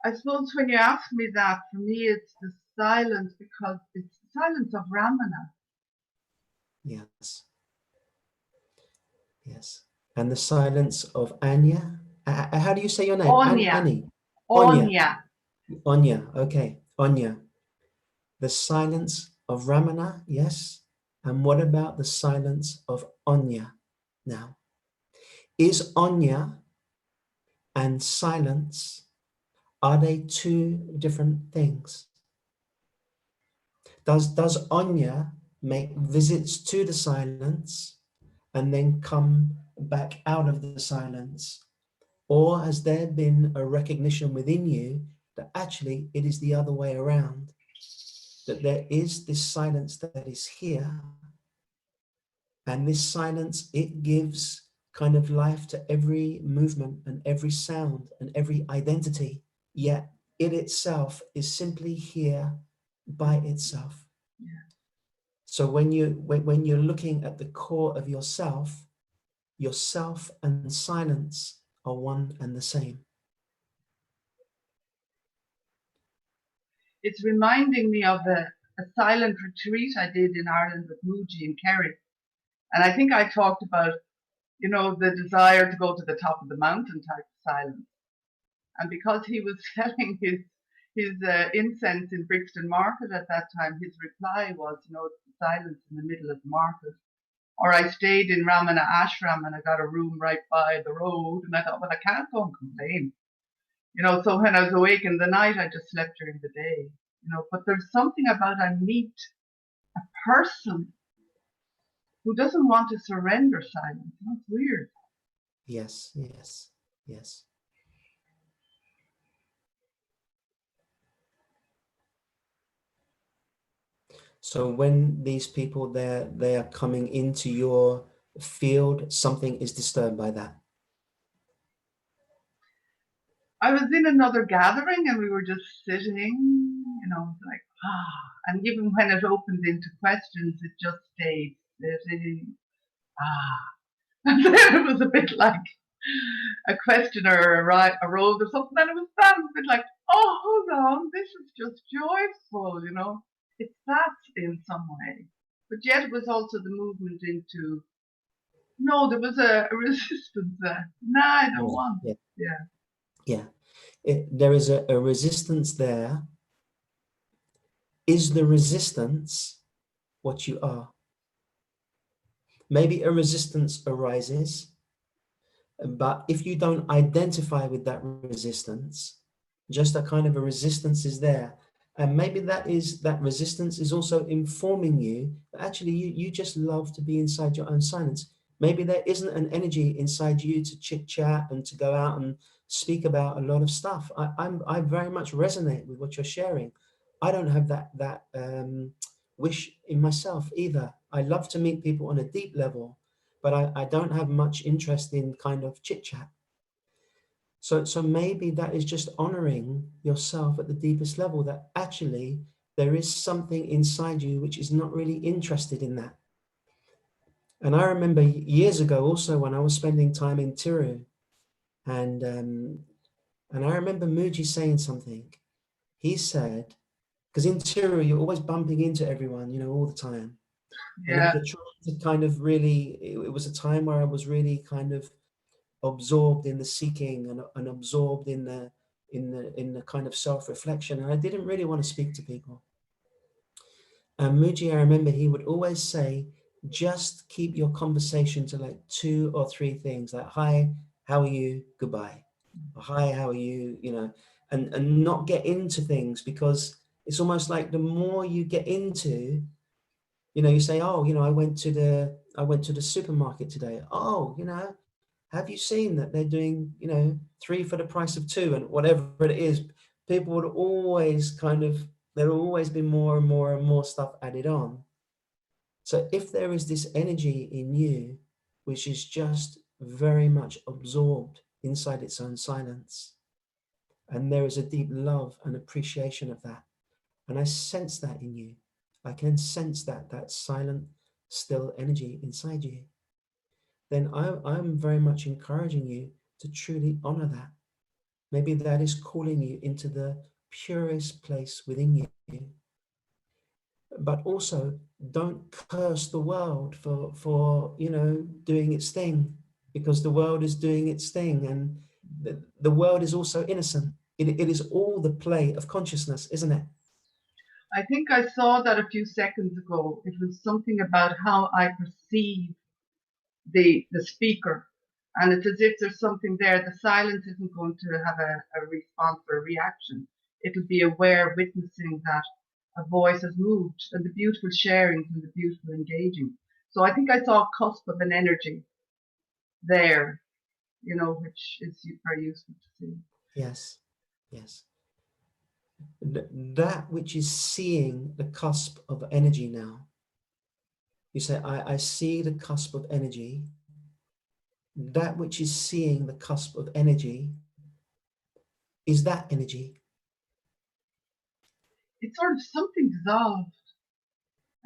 I suppose when you ask me that, for me it's the silence, because it's the silence of Ramana. Yes. Yes. And the silence of Anya? How do you say your name? Anya. Annie. Anya. Anya. Okay. Anya. The silence of Ramana. Yes. And what about the silence of Anya now? Is Anya and silence, are they two different things? Does Anya make visits to the silence and then come back out of the silence? Or has there been a recognition within you that actually it is the other way around? That there is this silence that is here, and this silence, it gives kind of life to every movement and every sound and every identity, yet it itself is simply here by itself. Yeah. So when you're looking at the core of yourself and silence are one and the same. It's reminding me of a silent retreat I did in Ireland with Muji and Kerry. And I think I talked about, you know, the desire to go to the top of the mountain type of silence. And because he was selling his incense in Brixton Market at that time, his reply was, you know, it's the silence in the middle of the market. Or I stayed in Ramana Ashram and I got a room right by the road, and I thought, well, I can't go and complain. You know, so when I was awake in the night, I just slept during the day. You know, but there's something about I meet a person who doesn't want to surrender silence. That's weird. Yes, yes, yes. So when these people they are coming into your field, something is disturbed by that. I was in another gathering and we were just sitting, you know, like, and even when it opened into questions, it just stayed sitting, And then it was a bit like a question arose or something, and it was that, a bit like, oh, hold on, this is just joyful, you know. It's that in some way. But yet it was also the movement into, no, there was a resistance there. Nah, I don't want. Yeah. There is a resistance there. Is the resistance what you are? Maybe a resistance arises, but if you don't identify with that resistance, just a kind of a resistance is there. And maybe that resistance is also informing you that actually you just love to be inside your own silence. Maybe there isn't an energy inside you to chit chat and to go out and speak about a lot of stuff. I very much resonate with what you're sharing. I don't have that wish in myself either. I love to meet people on a deep level, but I don't have much interest in kind of chit chat. So maybe that is just honoring yourself at the deepest level, that actually there is something inside you which is not really interested in that. And I remember years ago also when I was spending time in Tiru, and I remember Muji saying something. He said, because in Tiru you're always bumping into everyone, you know, all the time. Yeah. And to kind of really, it was a time where I was really kind of absorbed in the seeking and absorbed in the kind of self-reflection, and I didn't really want to speak to people. And Muji, I remember he would always say, just keep your conversation to like 2 or 3 things, like, hi, how are you, goodbye, or, hi, how are you, you know, and not get into things, because it's almost like the more you get into, you know, you say, oh, you know, I went to the supermarket today. Oh, you know, have you seen that they're doing, you know, 3 for the price of 2, and whatever it is, people would always kind of, there'll always be more and more and more stuff added on. So if there is this energy in you, which is just very much absorbed inside its own silence, And there is a deep love and appreciation of that. And I sense that in you. I can sense that silent, still energy inside you. Then I'm very much encouraging you to truly honor that. Maybe that is calling you into the purest place within you. But also, don't curse the world for doing its thing, because the world is doing its thing, and the world is also innocent. It is all the play of consciousness, isn't it? I think I saw that a few seconds ago. It was something about how I perceive the speaker. And it's as if there's something there. The silence isn't going to have a response or a reaction. It'll be aware, witnessing that a voice has moved, and the beautiful sharing and the beautiful engaging. So I think I saw a cusp of an energy there, which is very useful to see. Yes, yes. That which is seeing the cusp of energy now. You say, I see the cusp of energy. That which is seeing the cusp of energy is that energy. It's sort of something dissolved.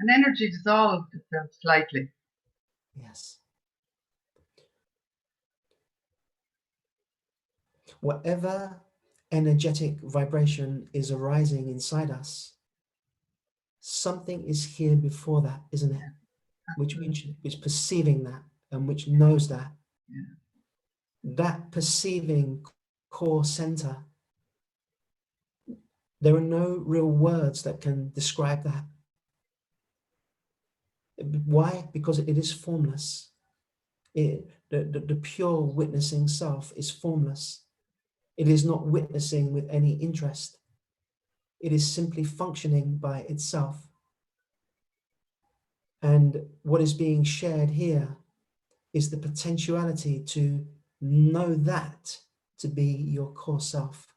An energy dissolved itself slightly. Yes. Whatever energetic vibration is arising inside us, something is here before that, isn't it? Which is perceiving that and which knows that. Yeah. That perceiving core center, there are no real words that can describe that. Why? Because it is formless. The pure witnessing self is formless. It is not witnessing with any interest. It is simply functioning by itself. And what is being shared here is the potentiality to know that to be your core self.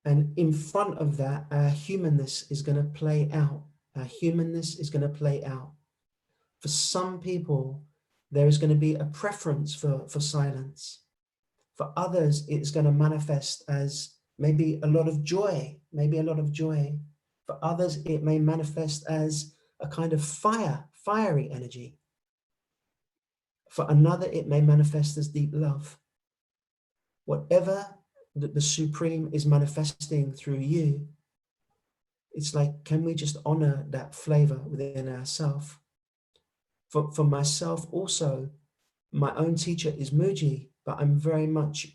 And in front of that, our humanness is going to play out. Our humanness is going to play out. For some people, there is going to be a preference for silence. For others, it's going to manifest as maybe a lot of joy, For others, it may manifest as a kind of fiery energy. For another, it may manifest as deep love. Whatever the Supreme is manifesting through you, it's like, can we just honor that flavor within ourselves? For myself also, my own teacher is Mooji, but I'm very much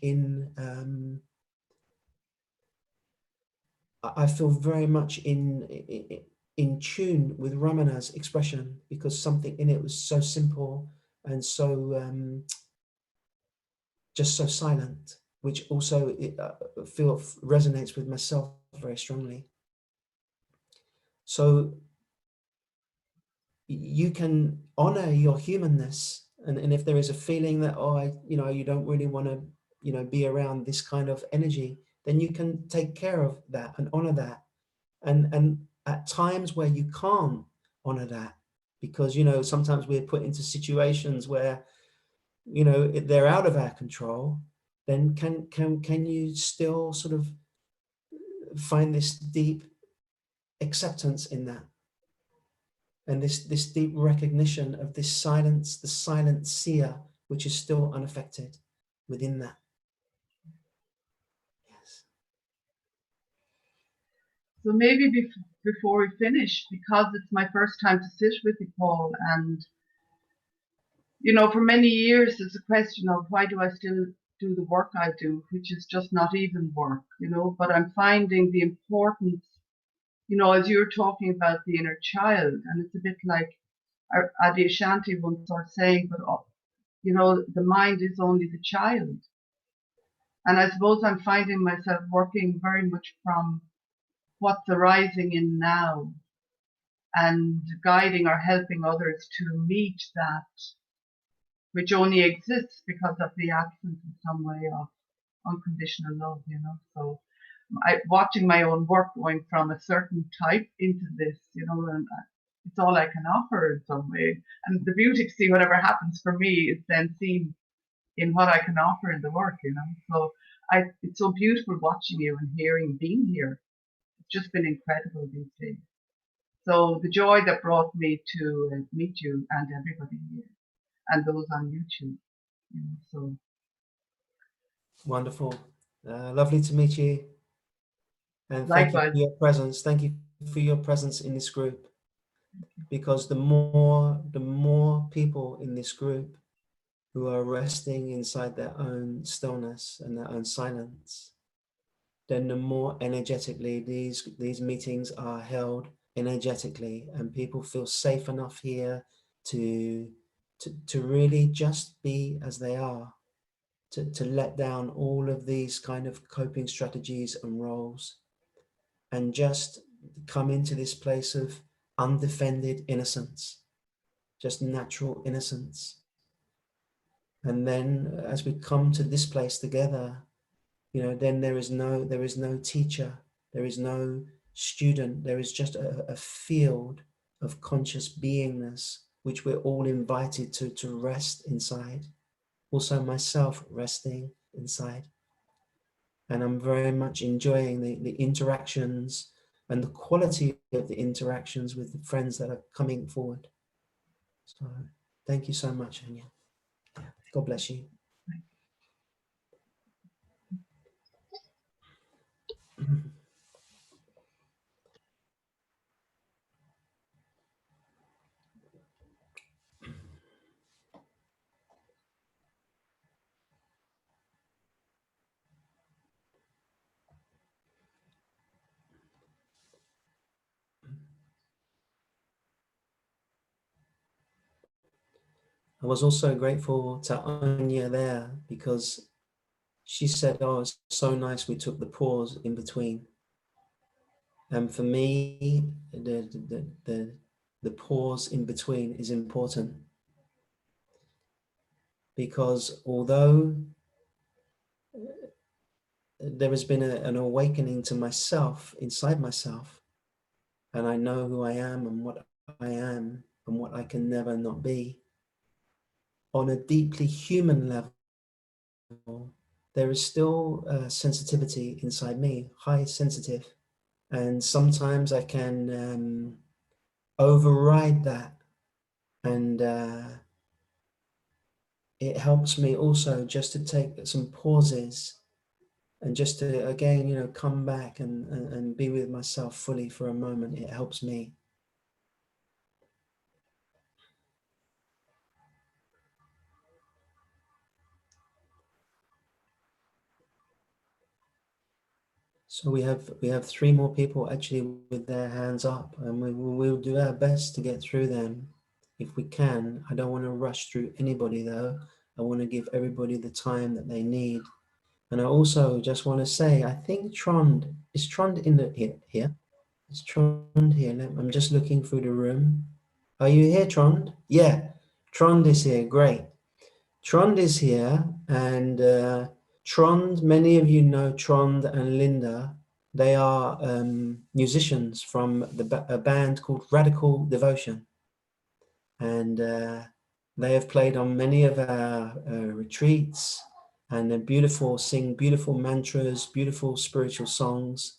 I feel very much in tune with Ramana's expression, because something in it was so simple and so just so silent, which also feel resonates with myself very strongly. So you can honor your humanness, and if there is a feeling that you don't really want to be around this kind of energy, then you can take care of that and honor that. And at times where you can't honor that, because sometimes we're put into situations where they're out of our control, then can you still sort of find this deep acceptance in that, and this deep recognition of this silence, the silent seer, which is still unaffected within that. Yes. So maybe before we finish, because it's my first time to sit with you, Paul, and for many years there's a question of why do I still do the work I do, which is just not even work, but I'm finding the importance, as you're talking about the inner child, and it's a bit like Adi Ashanti once was saying, but the mind is only the child. And I suppose I'm finding myself working very much from what's arising in now, and guiding or helping others to meet that which only exists because of the absence in some way of unconditional love, So watching my own work going from a certain type into this, and it's all I can offer in some way. And the beauty to see whatever happens for me is then seen in what I can offer in the work, So it's so beautiful watching you and hearing, being here. It's just been incredible these days. So the joy that brought me to meet you and everybody here and those on YouTube. So Wonderful. Lovely to meet you. And thank you likewise. for your presence. Thank you for your presence in this group. Because the more people in this group who are resting inside their own stillness and their own silence, then the more energetically these meetings are held energetically, and people feel safe enough here to really just be as they are, to let down all of these kind of coping strategies and roles, and just come into this place of undefended innocence, just natural innocence. And then as we come to this place together, then there is no teacher, there is no student, there is just a field of conscious beingness, which we're all invited to rest inside. Also myself resting inside. And I'm very much enjoying the interactions and the quality of the interactions with the friends that are coming forward. So thank you so much, Anya. God bless you. I was also grateful to Anya there, because she said, oh, it's so nice we took the pause in between. And for me, the pause in between is important, because although there has been an awakening to myself, inside myself, and I know who I am and what I am and what I can never not be, on a deeply human level, there is still sensitivity inside me, high sensitive. And sometimes I can override that. And it helps me also just to take some pauses and just to, again, come back and be with myself fully for a moment. It helps me. So we have 3 more people actually with their hands up, and we'll do our best to get through them if we can. I don't want to rush through anybody though. I want to give everybody the time that they need. And I also just want to say, I think Trond, is Trond in the here? Is Trond here? I'm just looking through the room. Are you here, Trond? Yeah, Trond is here, great. Trond is here, and Trond, many of you know Trond and Linda. They are musicians from a band called Radical Devotion. And they have played on many of our retreats, and they're sing beautiful mantras, beautiful spiritual songs.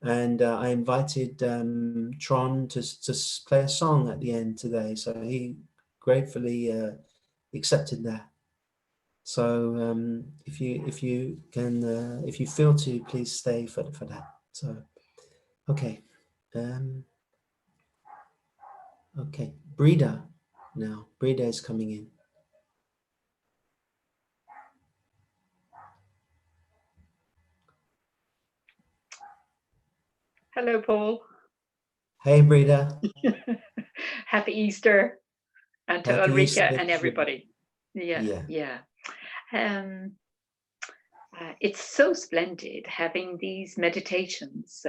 And I invited Trond to play a song at the end today. So he gratefully accepted that. So if you can, if you feel to, please stay for that. So, okay. Okay, Breda now. Breda is coming in. Hello, Paul. Hey, Breda. Happy Easter, and to Happy Ulrika Easter. and everybody. Yeah. It's so splendid having these meditations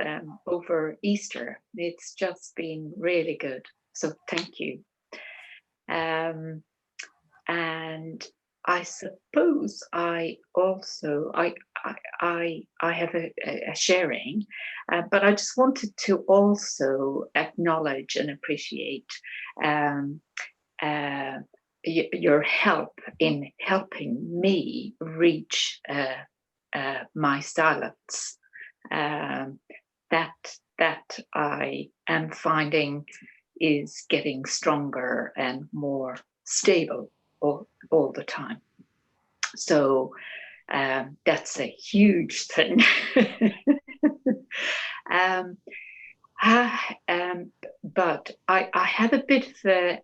over Easter. It's just been really good. So thank you. And I suppose I also have a sharing, but I just wanted to also acknowledge and appreciate your help in helping me reach my silence, that I am finding is getting stronger and more stable all the time. So that's a huge thing. But I have a bit of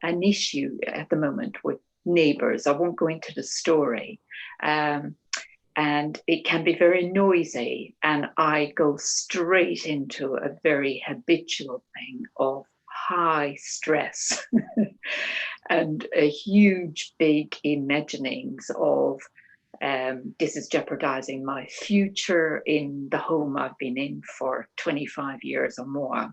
an issue at the moment with neighbours. I won't go into the story. And it can be very noisy, and I go straight into a very habitual thing of high stress and a huge, big imaginings of this is jeopardizing my future in the home I've been in for 25 years or more.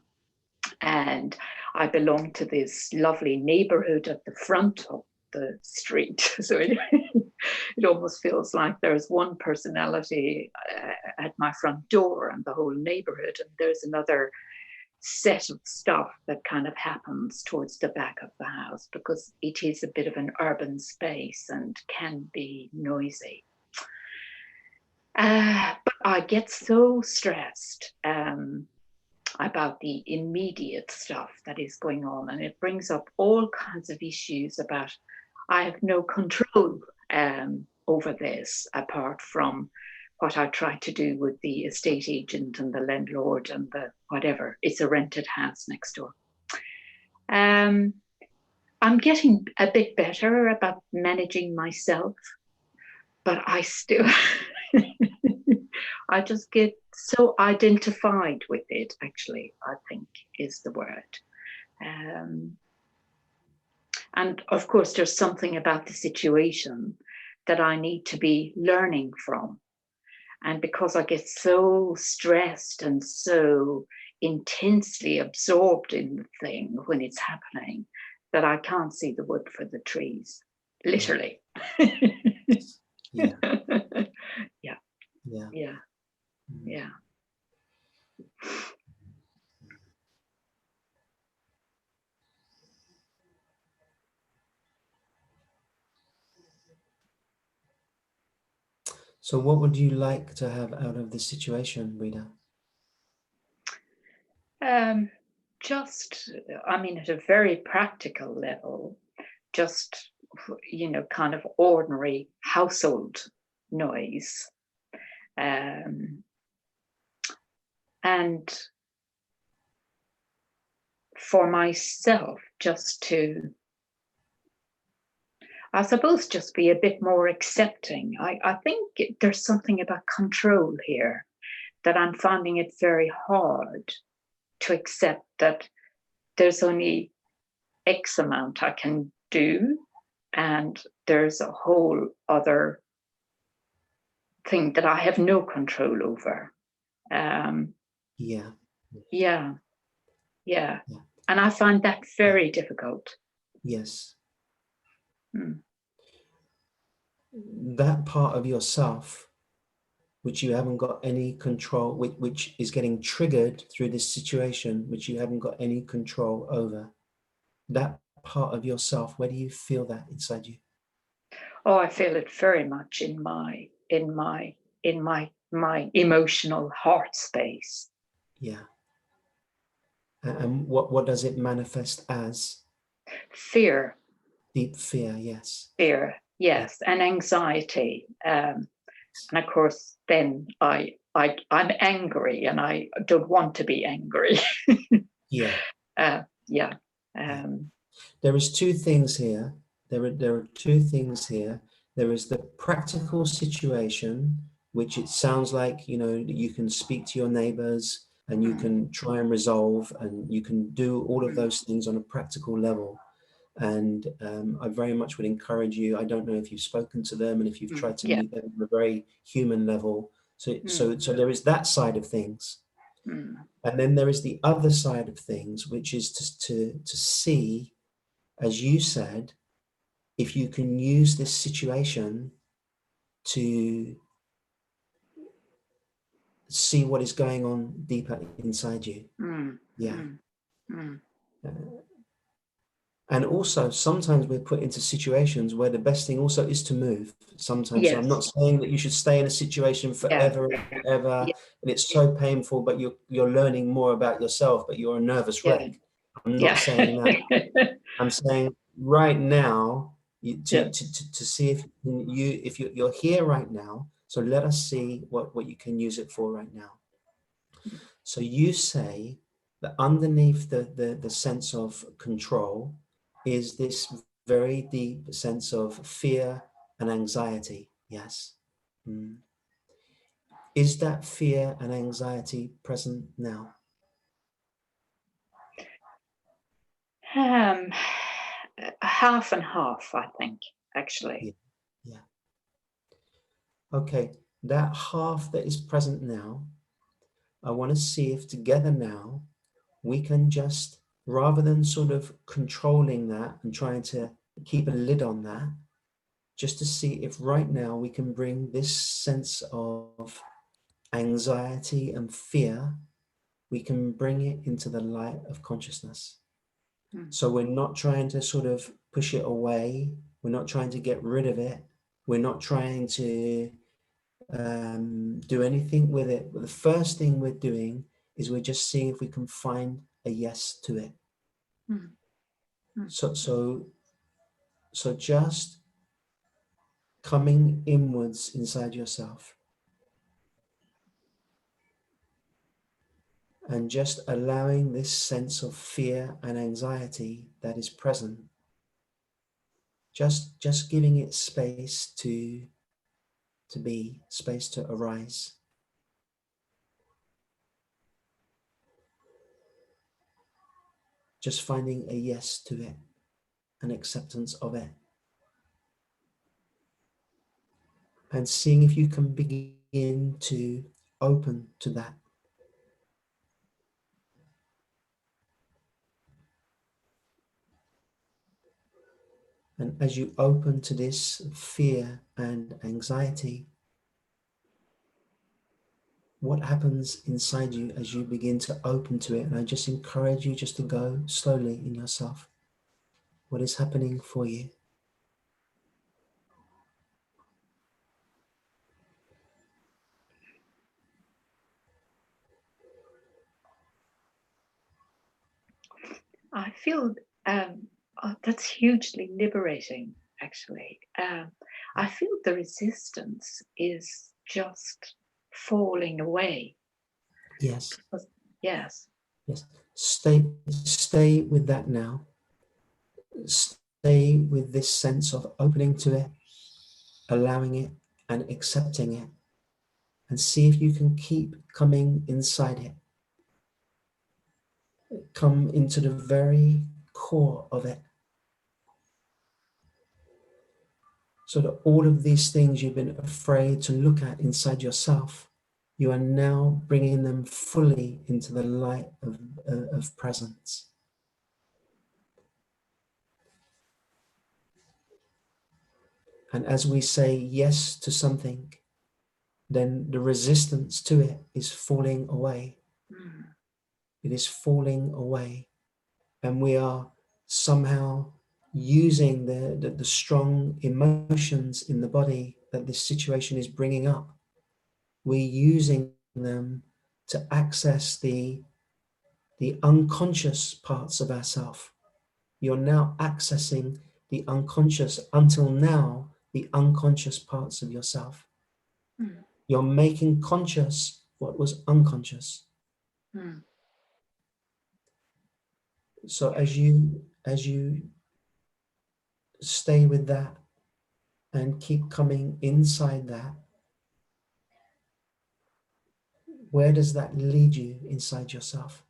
And I belong to this lovely neighborhood at the front of the street. So it almost feels like there's one personality at my front door and the whole neighborhood, and there's another set of stuff that kind of happens towards the back of the house, because it is a bit of an urban space and can be noisy. But I get so stressed about the immediate stuff that is going on, and it brings up all kinds of issues about I have no control over this, apart from what I try to do with the estate agent and the landlord and the whatever. It's a rented house next door. I'm getting a bit better about managing myself, but I still, I just get so identified with it, actually, I think is the word. And of course, there's something about the situation that I need to be learning from. And because I get so stressed and so intensely absorbed in the thing when it's happening, that I can't see the wood for the trees, literally. Yeah. Yeah. Yeah. Yeah. Yeah. So what would you like to have out of this situation, Rita? Just, I mean, at a very practical level, just, you know, kind of ordinary household noise. And for myself, just to, I suppose, just be a bit more accepting. I think there's something about control here that I'm finding it very hard to accept that there's only X amount I can do, and there's a whole other thing that I have no control over. Yeah. Yeah. And I find that very difficult. Yes. Mm. That part of yourself, which you haven't got any control, which is getting triggered through this situation, which you haven't got any control over, that part of yourself, where do you feel that inside you? Oh, I feel it very much in my emotional heart space. Yeah. And what does it manifest as? Fear. Deep fear, yes. Fear, yes, and anxiety. And of course, then I'm angry, and I don't want to be angry. Yeah. Yeah. There is two things here. There are two things here. There is the practical situation, which it sounds like, you know, you can speak to your neighbors and you can try and resolve, and you can do all of those things on a practical level. And I very much would encourage you. I don't know if you've spoken to them and if you've tried to meet them on a very human level. So there is that side of things. And then there is the other side of things, which is to see, as you said, if you can use this situation to see what is going on deeper inside you. Yeah. And also sometimes we're put into situations where the best thing also is to move sometimes. So I'm not Yes. saying that you should stay in a situation forever and ever, Yeah. and it's so painful, but you're learning more about yourself, but you're a nervous Yeah. wreck. I'm Yeah. not saying that. I'm saying right now Yeah. to see if you're here right now. So let us see what you can use it for right now. So you say that underneath the sense of control is this very deep sense of fear and anxiety. Yes. Mm. Is that fear and anxiety present now? Um, half and half, I think, Yeah. actually. Yeah. Okay. That half that is present now, I want to see if together now we can just, rather than sort of controlling that and trying to keep a lid on that, just to see if right now we can bring this sense of anxiety and fear, we can bring it into the light of consciousness. So we're not trying to sort of push it away. We're not trying to get rid of it. We're not trying to do anything with it. But the first thing we're doing is we're just seeing if we can find a yes to it. So just coming inwards inside yourself and just allowing this sense of fear and anxiety that is present, just giving it space to be, space to arise. Just finding a yes to it, an acceptance of it. And seeing if you can begin to open to that. And as you open to this fear and anxiety, what happens inside you as you begin to open to it? And I just encourage you just to go slowly in yourself. What is happening for you? I feel that's hugely liberating, actually. I feel the resistance is just falling away. Yes. Yes. Yes. Stay with that now. Stay with this sense of opening to it, allowing it and accepting it, and see if you can keep coming inside it. Come into the very core of it. So that all of these things you've been afraid to look at inside yourself, you are now bringing them fully into the light of presence. And as we say yes to something, then the resistance to it is falling away. It is falling away. And we are somehow using the strong emotions in the body that this situation is bringing up. We're using them to access the unconscious parts of ourselves. You're now accessing the unconscious, until now, the unconscious parts of yourself. You're making conscious what was unconscious. So as you stay with that and keep coming inside that, where does that lead you inside yourself?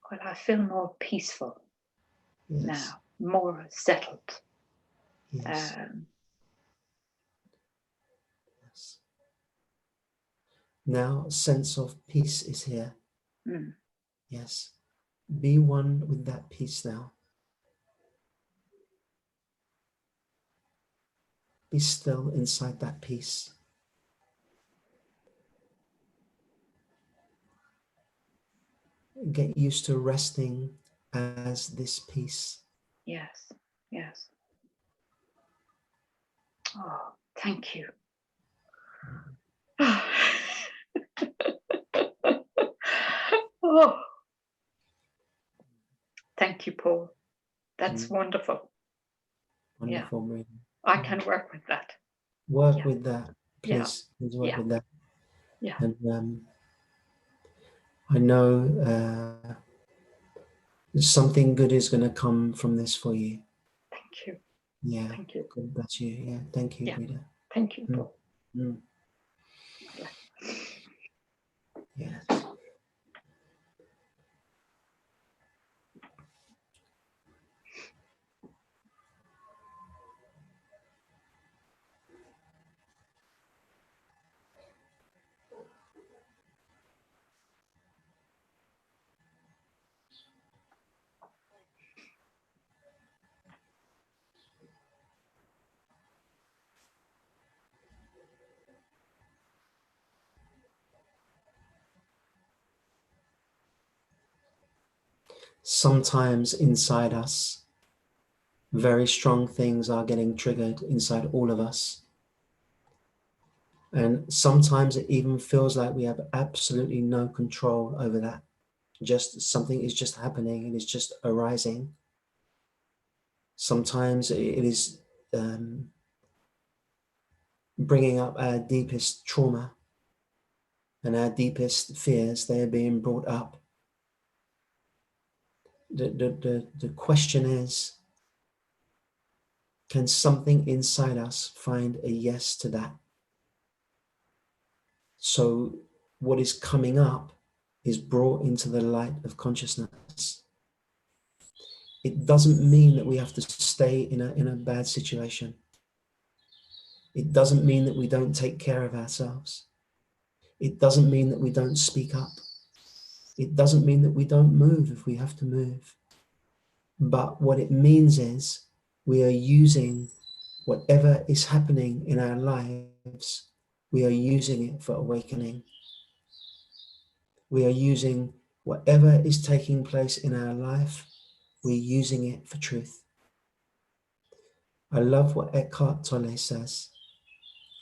Well, I feel more peaceful Yes. now, more settled. Yes. Yes. Now a sense of peace is here. Yes. Be one with that peace now. Be still inside that peace. get used to resting as this peace. Yes, yes. Oh, thank you. Oh, thank you, Paul. That's wonderful. Wonderful, Marina. I can work with that. Work with that, Yeah. please. Please work with that. Yeah. And I know something good is going to come from this for you. Thank you. Yeah. Thank you. God bless you. Yeah. Thank you, Yeah. Rita. Thank you, Paul. Yes. Sometimes inside us, very strong things are getting triggered inside all of us. And sometimes it even feels like we have absolutely no control over that. Just something is just happening and it's just arising. Sometimes it is bringing up our deepest trauma and our deepest fears. They are being brought up. The question is, can something inside us find a yes to that? So what is coming up is brought into the light of consciousness. It doesn't mean that we have to stay in a bad situation. It doesn't mean that we don't take care of ourselves. It doesn't mean that we don't speak up. It doesn't mean that we don't move if we have to move. But what it means is we are using whatever is happening in our lives, we are using it for awakening. We are using whatever is taking place in our life, we're using it for truth. I love what Eckhart Tolle says.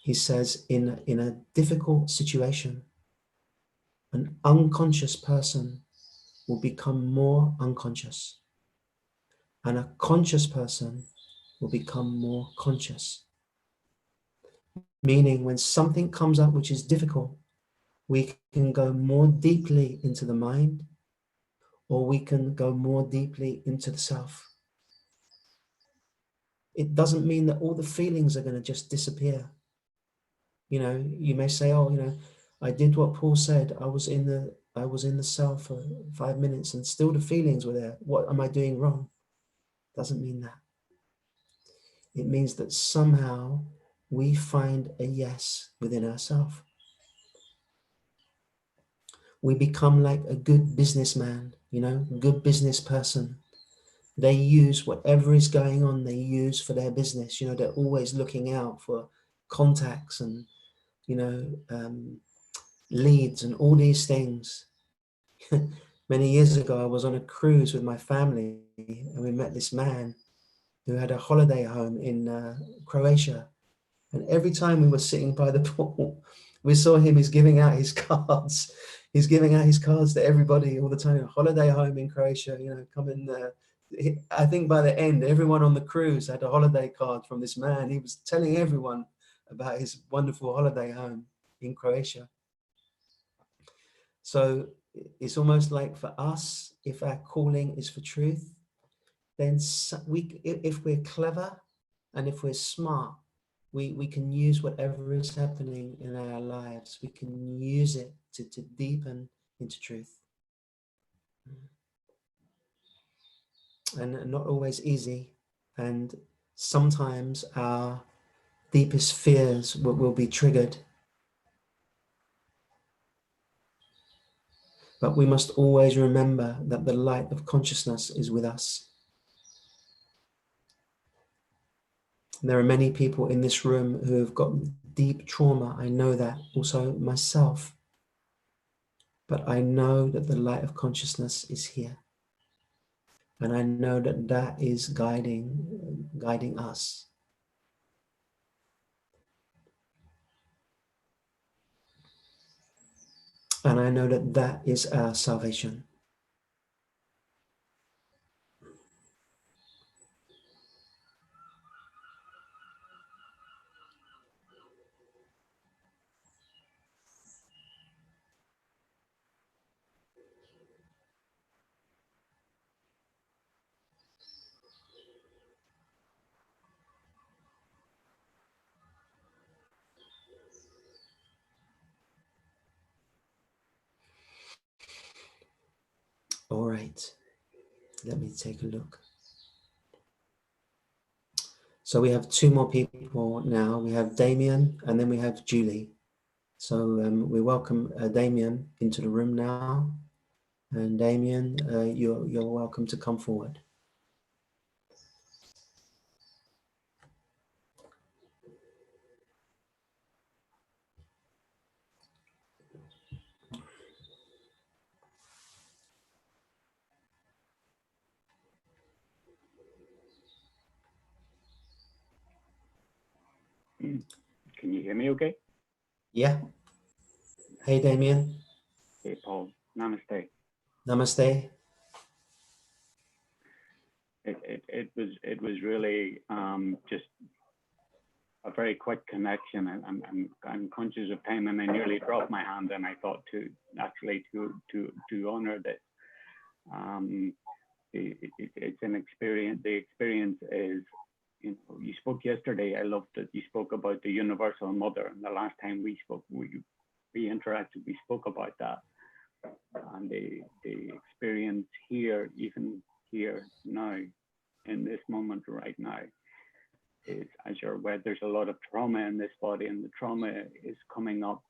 He says, in a difficult situation, an unconscious person will become more unconscious, and a conscious person will become more conscious. Meaning, when something comes up which is difficult, we can go more deeply into the mind, or we can go more deeply into the self. It doesn't mean that all the feelings are going to just disappear. You know, you may say, oh, you know, I did what Paul said. I was in the cell for 5 minutes and still the feelings were there. What am I doing wrong? Doesn't mean that. It means that somehow we find a yes within ourselves. We become like a good businessman, you know, good business person. They use whatever is going on, they use for their business. You know, they're always looking out for contacts and, you know, leads and all these things. Many years ago, I was on a cruise with my family and we met this man who had a holiday home in Croatia. And every time we were sitting by the pool, we saw him, he's giving out his cards. He's giving out his cards to everybody all the time. A holiday home in Croatia, you know, come in there. I think by the end, everyone on the cruise had a holiday card from this man. He was telling everyone about his wonderful holiday home in Croatia. So it's almost like for us, if our calling is for truth, then if we're clever and if we're smart, we can use whatever is happening in our lives. We can use it to deepen into truth. And not always easy. And sometimes our deepest fears will be triggered. But we must always remember that the light of consciousness is with us. There are many people in this room who have got deep trauma. I know that, also myself. But I know that the light of consciousness is here. And I know that that is guiding us. And I know that that is our salvation. All right, let me take a look. So we have two more people now. We have Damien and then we have Julie. So we welcome Damien into the room now. And Damien, you're welcome to come forward. Can you hear me okay? Yeah. Hey, Damien. Hey, Paul. Namaste. Namaste. It was really just a very quick connection, and I'm conscious of time, and I nearly dropped my hand, and I thought to honor this. It's an experience. The experience is, you know, you spoke yesterday. I loved that you spoke about the Universal Mother, and the last time we spoke, we interacted. We spoke about that, and the experience here, even here now, in this moment right now, is, as you're aware, there's a lot of trauma in this body, and the trauma is coming up.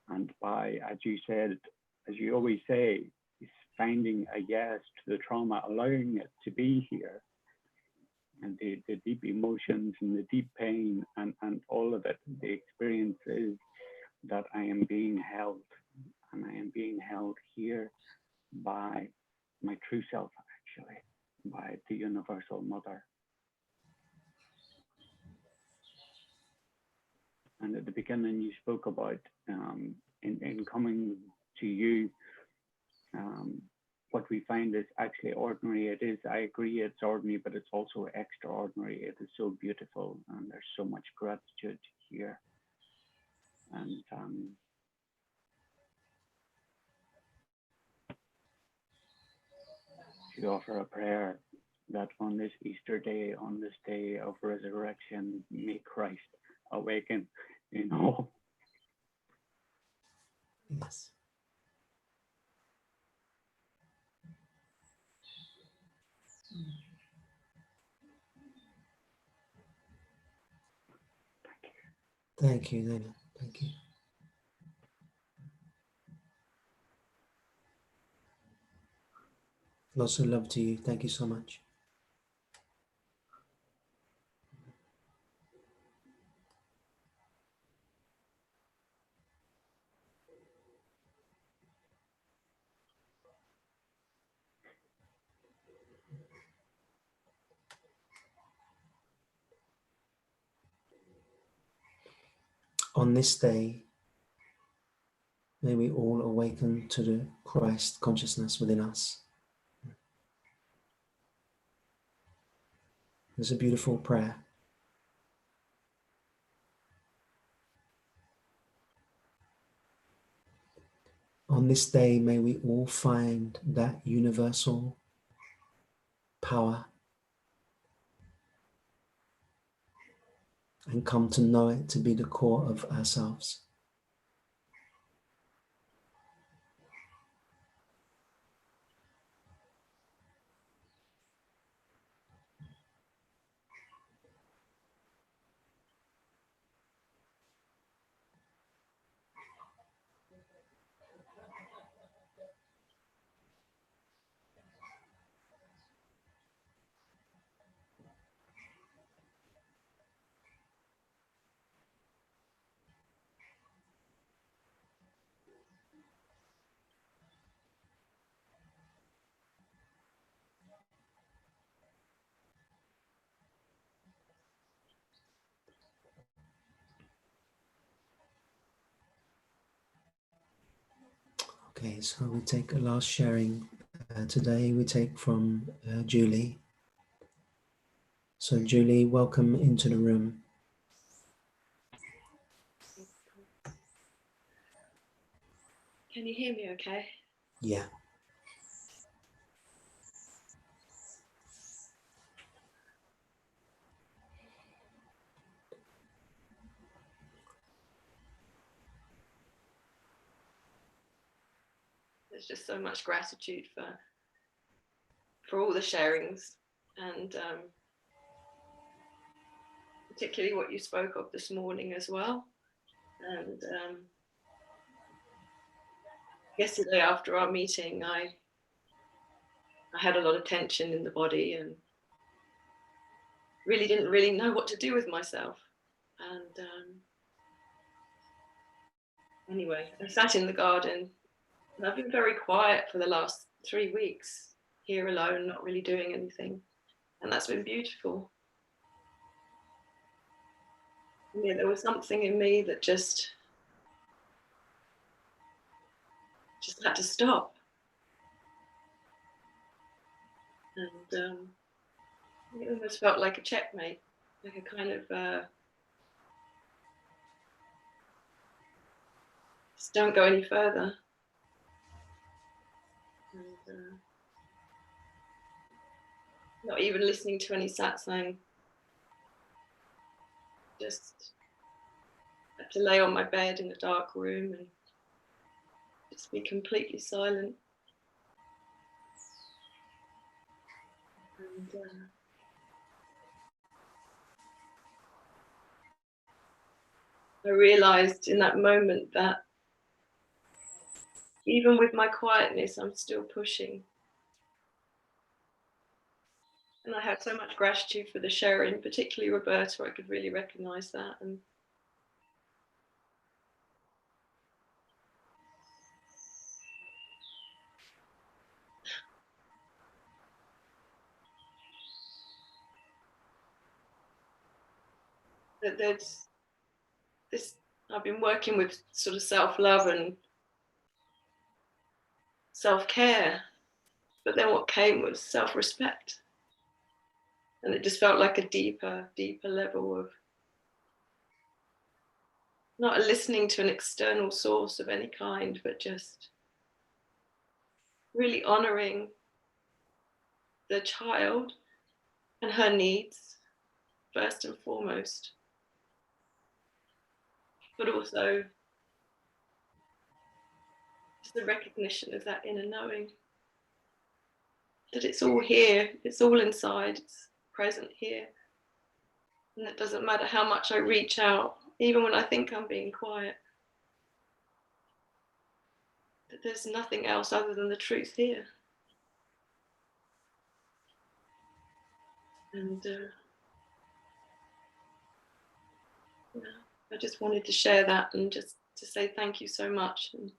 And by, as you said, as you always say, is finding a yes to the trauma, allowing it to be here, and the deep emotions and the deep pain and all of it. The experience is that I am being held, and I am being held here by my true self, actually, by the Universal Mother. And at the beginning, you spoke about in coming to you, what we find is actually ordinary. It is, I agree, it's ordinary, but it's also extraordinary. It is so beautiful, and there's so much gratitude here. And to offer a prayer that on this Easter day, on this day of resurrection, may Christ awaken in all. Yes. Thank you, Damien. Thank you. Lots of love to you. Thank you so much. On this day, may we all awaken to the Christ consciousness within us. It's a beautiful prayer. On this day, may we all find that universal power and come to know it to be the core of ourselves. Okay, so we take a last sharing today. We take from Julie. So Julie, welcome into the room. Can you hear me okay? Yeah. There's just so much gratitude for all the sharings, and particularly what you spoke of this morning as well. And yesterday after our meeting, I had a lot of tension in the body and really didn't really know what to do with myself. And anyway, I sat in the garden and I've been very quiet for the last 3 weeks, here alone, not really doing anything. And that's been beautiful. Yeah, there was something in me that just had to stop. And it almost felt like a checkmate, like a kind of just don't go any further. And not even listening to any satsang, just had to lay on my bed in a dark room and just be completely silent. And I realized in that moment that even with my quietness, I'm still pushing. And I had so much gratitude for the sharing, particularly Roberta. I could really recognize that. And that there's this, I've been working with sort of self-love and self-care, but then what came was self-respect. And it just felt like a deeper level of not listening to an external source of any kind, but just really honoring the child and her needs first and foremost, but also just the recognition of that inner knowing that it's all here, it's all inside, it's present here. And it doesn't matter how much I reach out, even when I think I'm being quiet, that there's nothing else other than the truth here. And yeah, I just wanted to share that and just to say thank you so much, and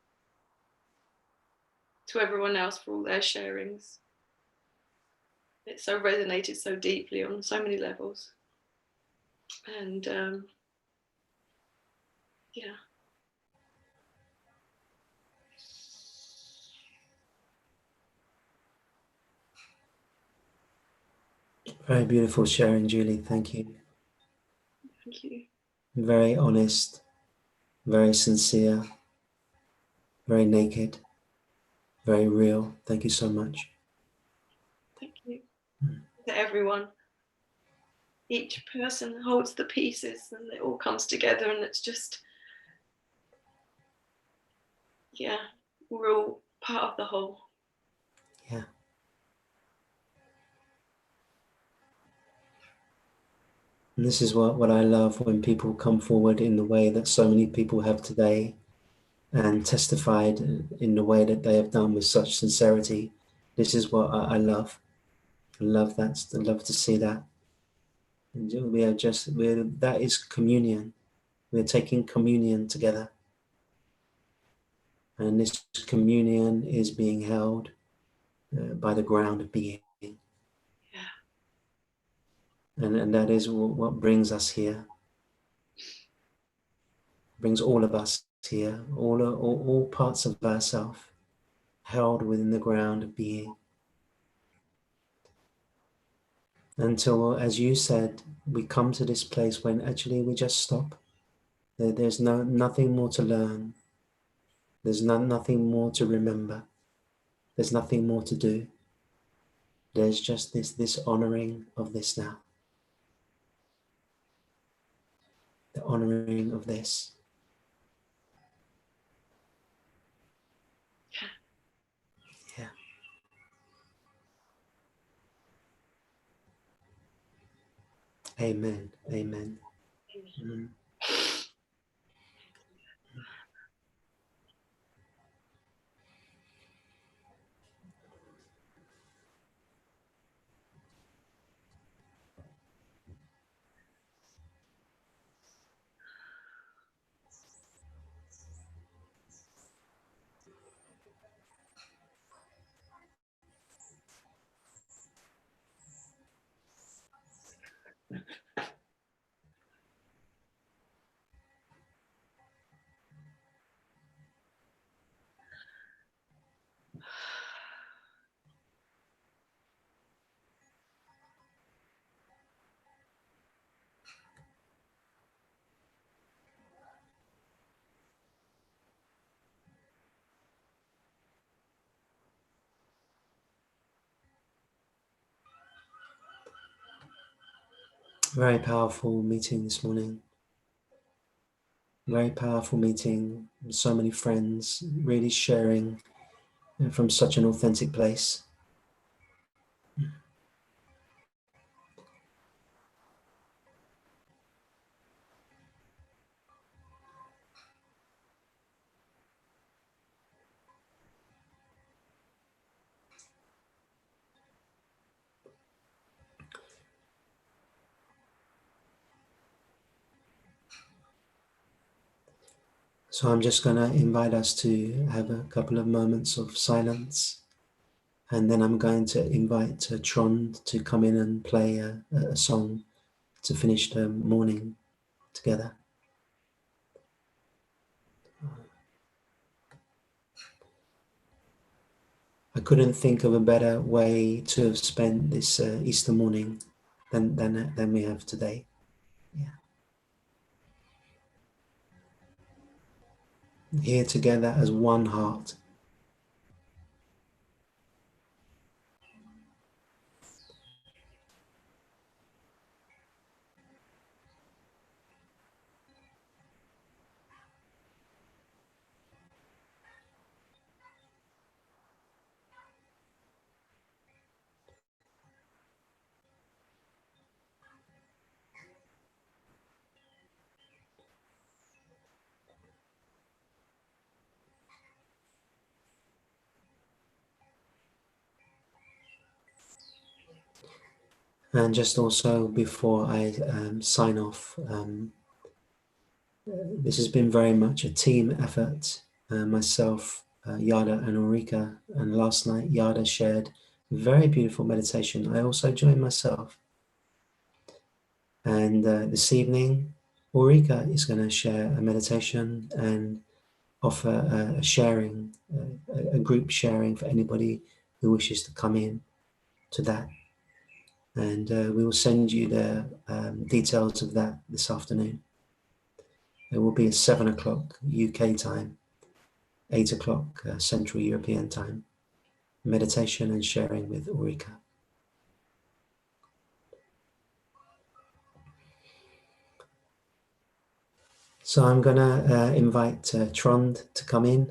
to everyone else for all their sharings. It so resonated so deeply on so many levels. And yeah. Very beautiful sharing, Julie. Thank you. Thank you. Very honest, very sincere, very naked, very real. Thank you so much. Thank you. To everyone. Each person holds the pieces and it all comes together, and it's just, yeah, we're all part of the whole. Yeah. And this is what I love, when people come forward in the way that so many people have today and testified in the way that they have done with such sincerity. This is what I love. I love that. I love to see that. And that is communion. We're taking communion together. And this communion is being held by the ground of being. Yeah. And that is what brings us here. Brings all of us here, all parts of ourselves held within the ground of being. Until, as you said, we come to this place when actually we just stop. There's nothing more to learn. There's nothing more to remember. There's nothing more to do. There's just this honoring of this now. The honoring of this. Yeah. Amen. Amen. Mm. Very powerful meeting this morning. Very powerful meeting. So many friends really sharing from such an authentic place. So I'm just going to invite us to have a couple of moments of silence, and then I'm going to invite Trond to come in and play a song to finish the morning together. I couldn't think of a better way to have spent this Easter morning than we have today. Yeah. Here together as one heart. And just also before I sign off, this has been very much a team effort. Myself, Yada and Ulrika, and last night Yada shared a very beautiful meditation. I also joined myself. And this evening, Ulrika is going to share a meditation and offer a sharing, a group sharing for anybody who wishes to come in to that. And we will send you the details of that this afternoon. It will be at 7 o'clock UK time, 8 o'clock Central European time. Meditation and sharing with Ulrika. So I'm going to invite Trond to come in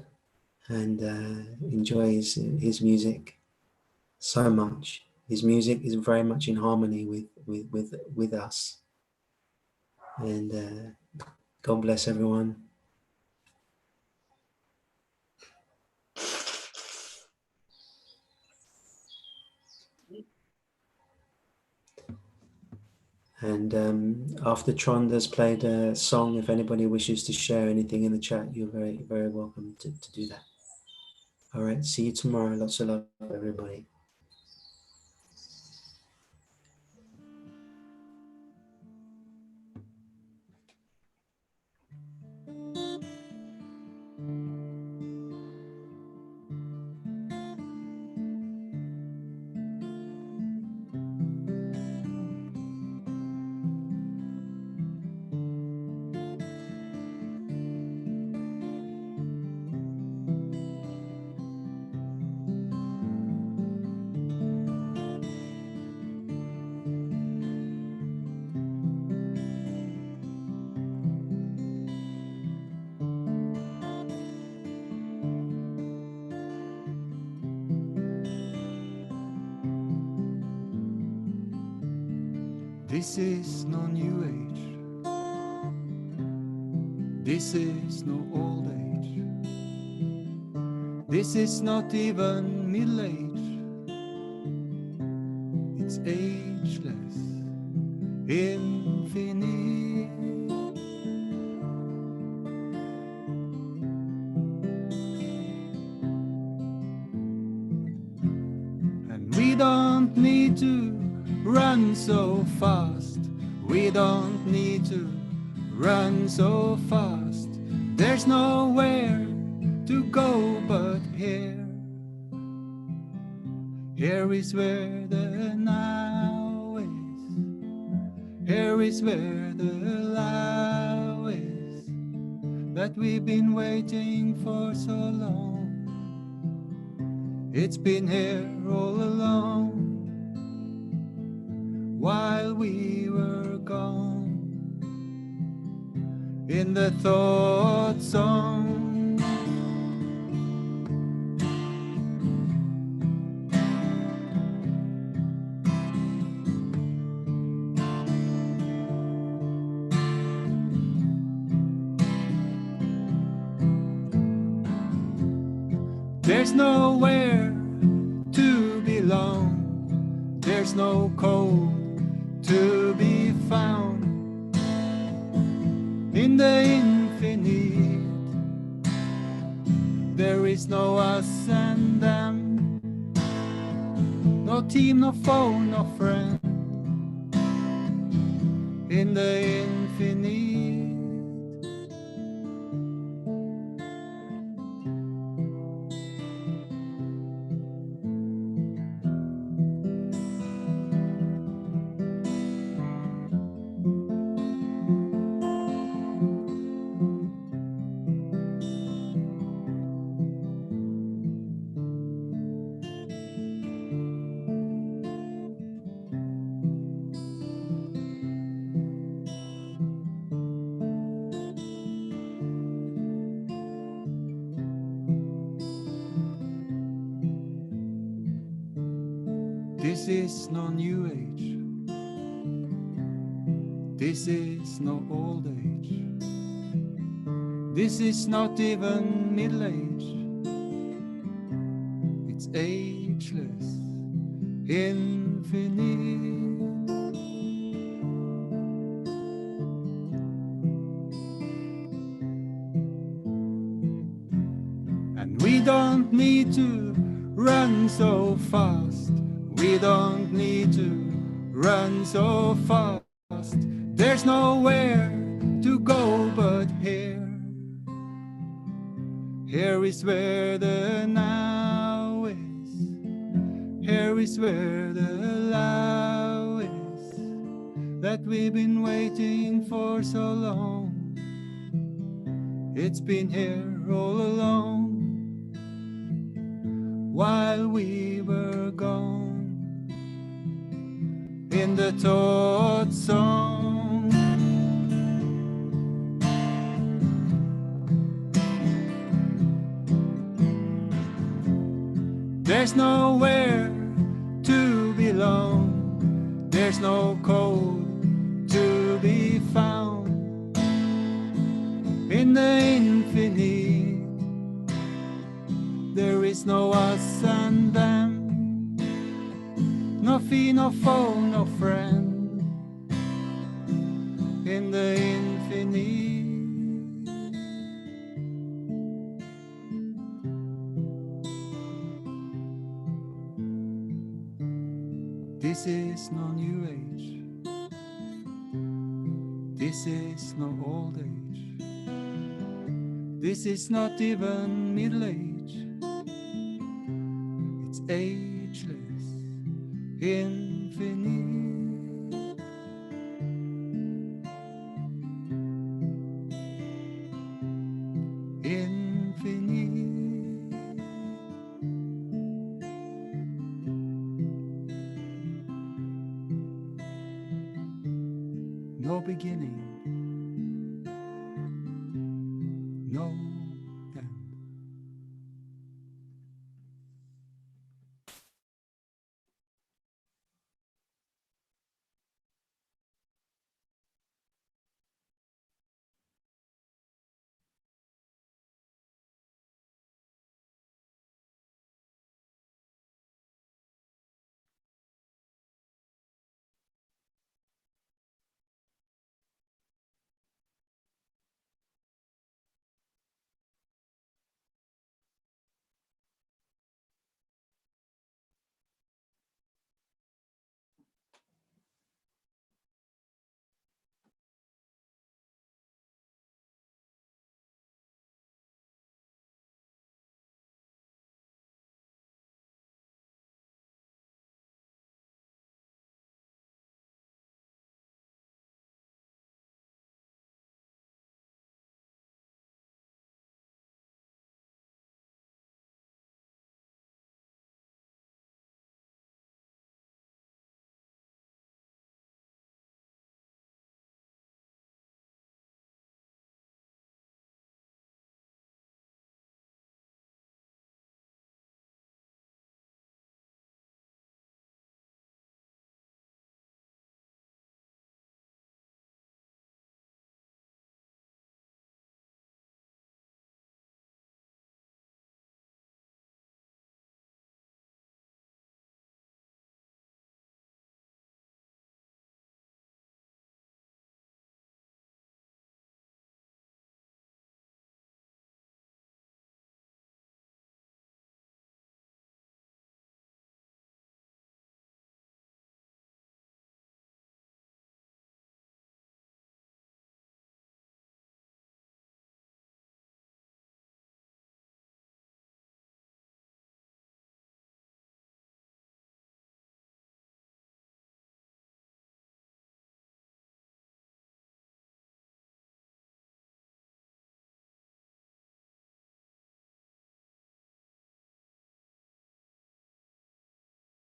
and enjoy his music so much. His music is very much in harmony with us. And God bless everyone. And after Trond has played a song, if anybody wishes to share anything in the chat, you're very, very welcome to do that. All right, see you tomorrow. Lots of love, everybody. This is no new age. This is no old age. This is not even middle age. It's ageless, infinite. And we don't need to run so fast. We don't need to run so fast. There's nowhere to go but here. Here is where the now is. Here is where the now is. That we've been waiting for so long. It's been here all along. While we were gone. In the thought song. There's nowhere to belong. There's no code to be found. In the infinite, there is no us and them. No team, no foe, no friend. In the infinite. This is no new age. This is no old age. This is not even middle age. It's ageless, infinite. And we don't need to run so fast. We don't need to run so fast. There's nowhere to go but here. Here is where the now is. Here is where the now is. That we've been waiting for so long. It's been here all along. While we were gone. In the thought song. There's nowhere to belong. There's no code to be found. In the infinite, there is no us and them. No fee, no foe, no friend. In the infinite. This is no new age. This is no old age. This is not even middle age. It's ageless, infinite. Infinite. No beginning, no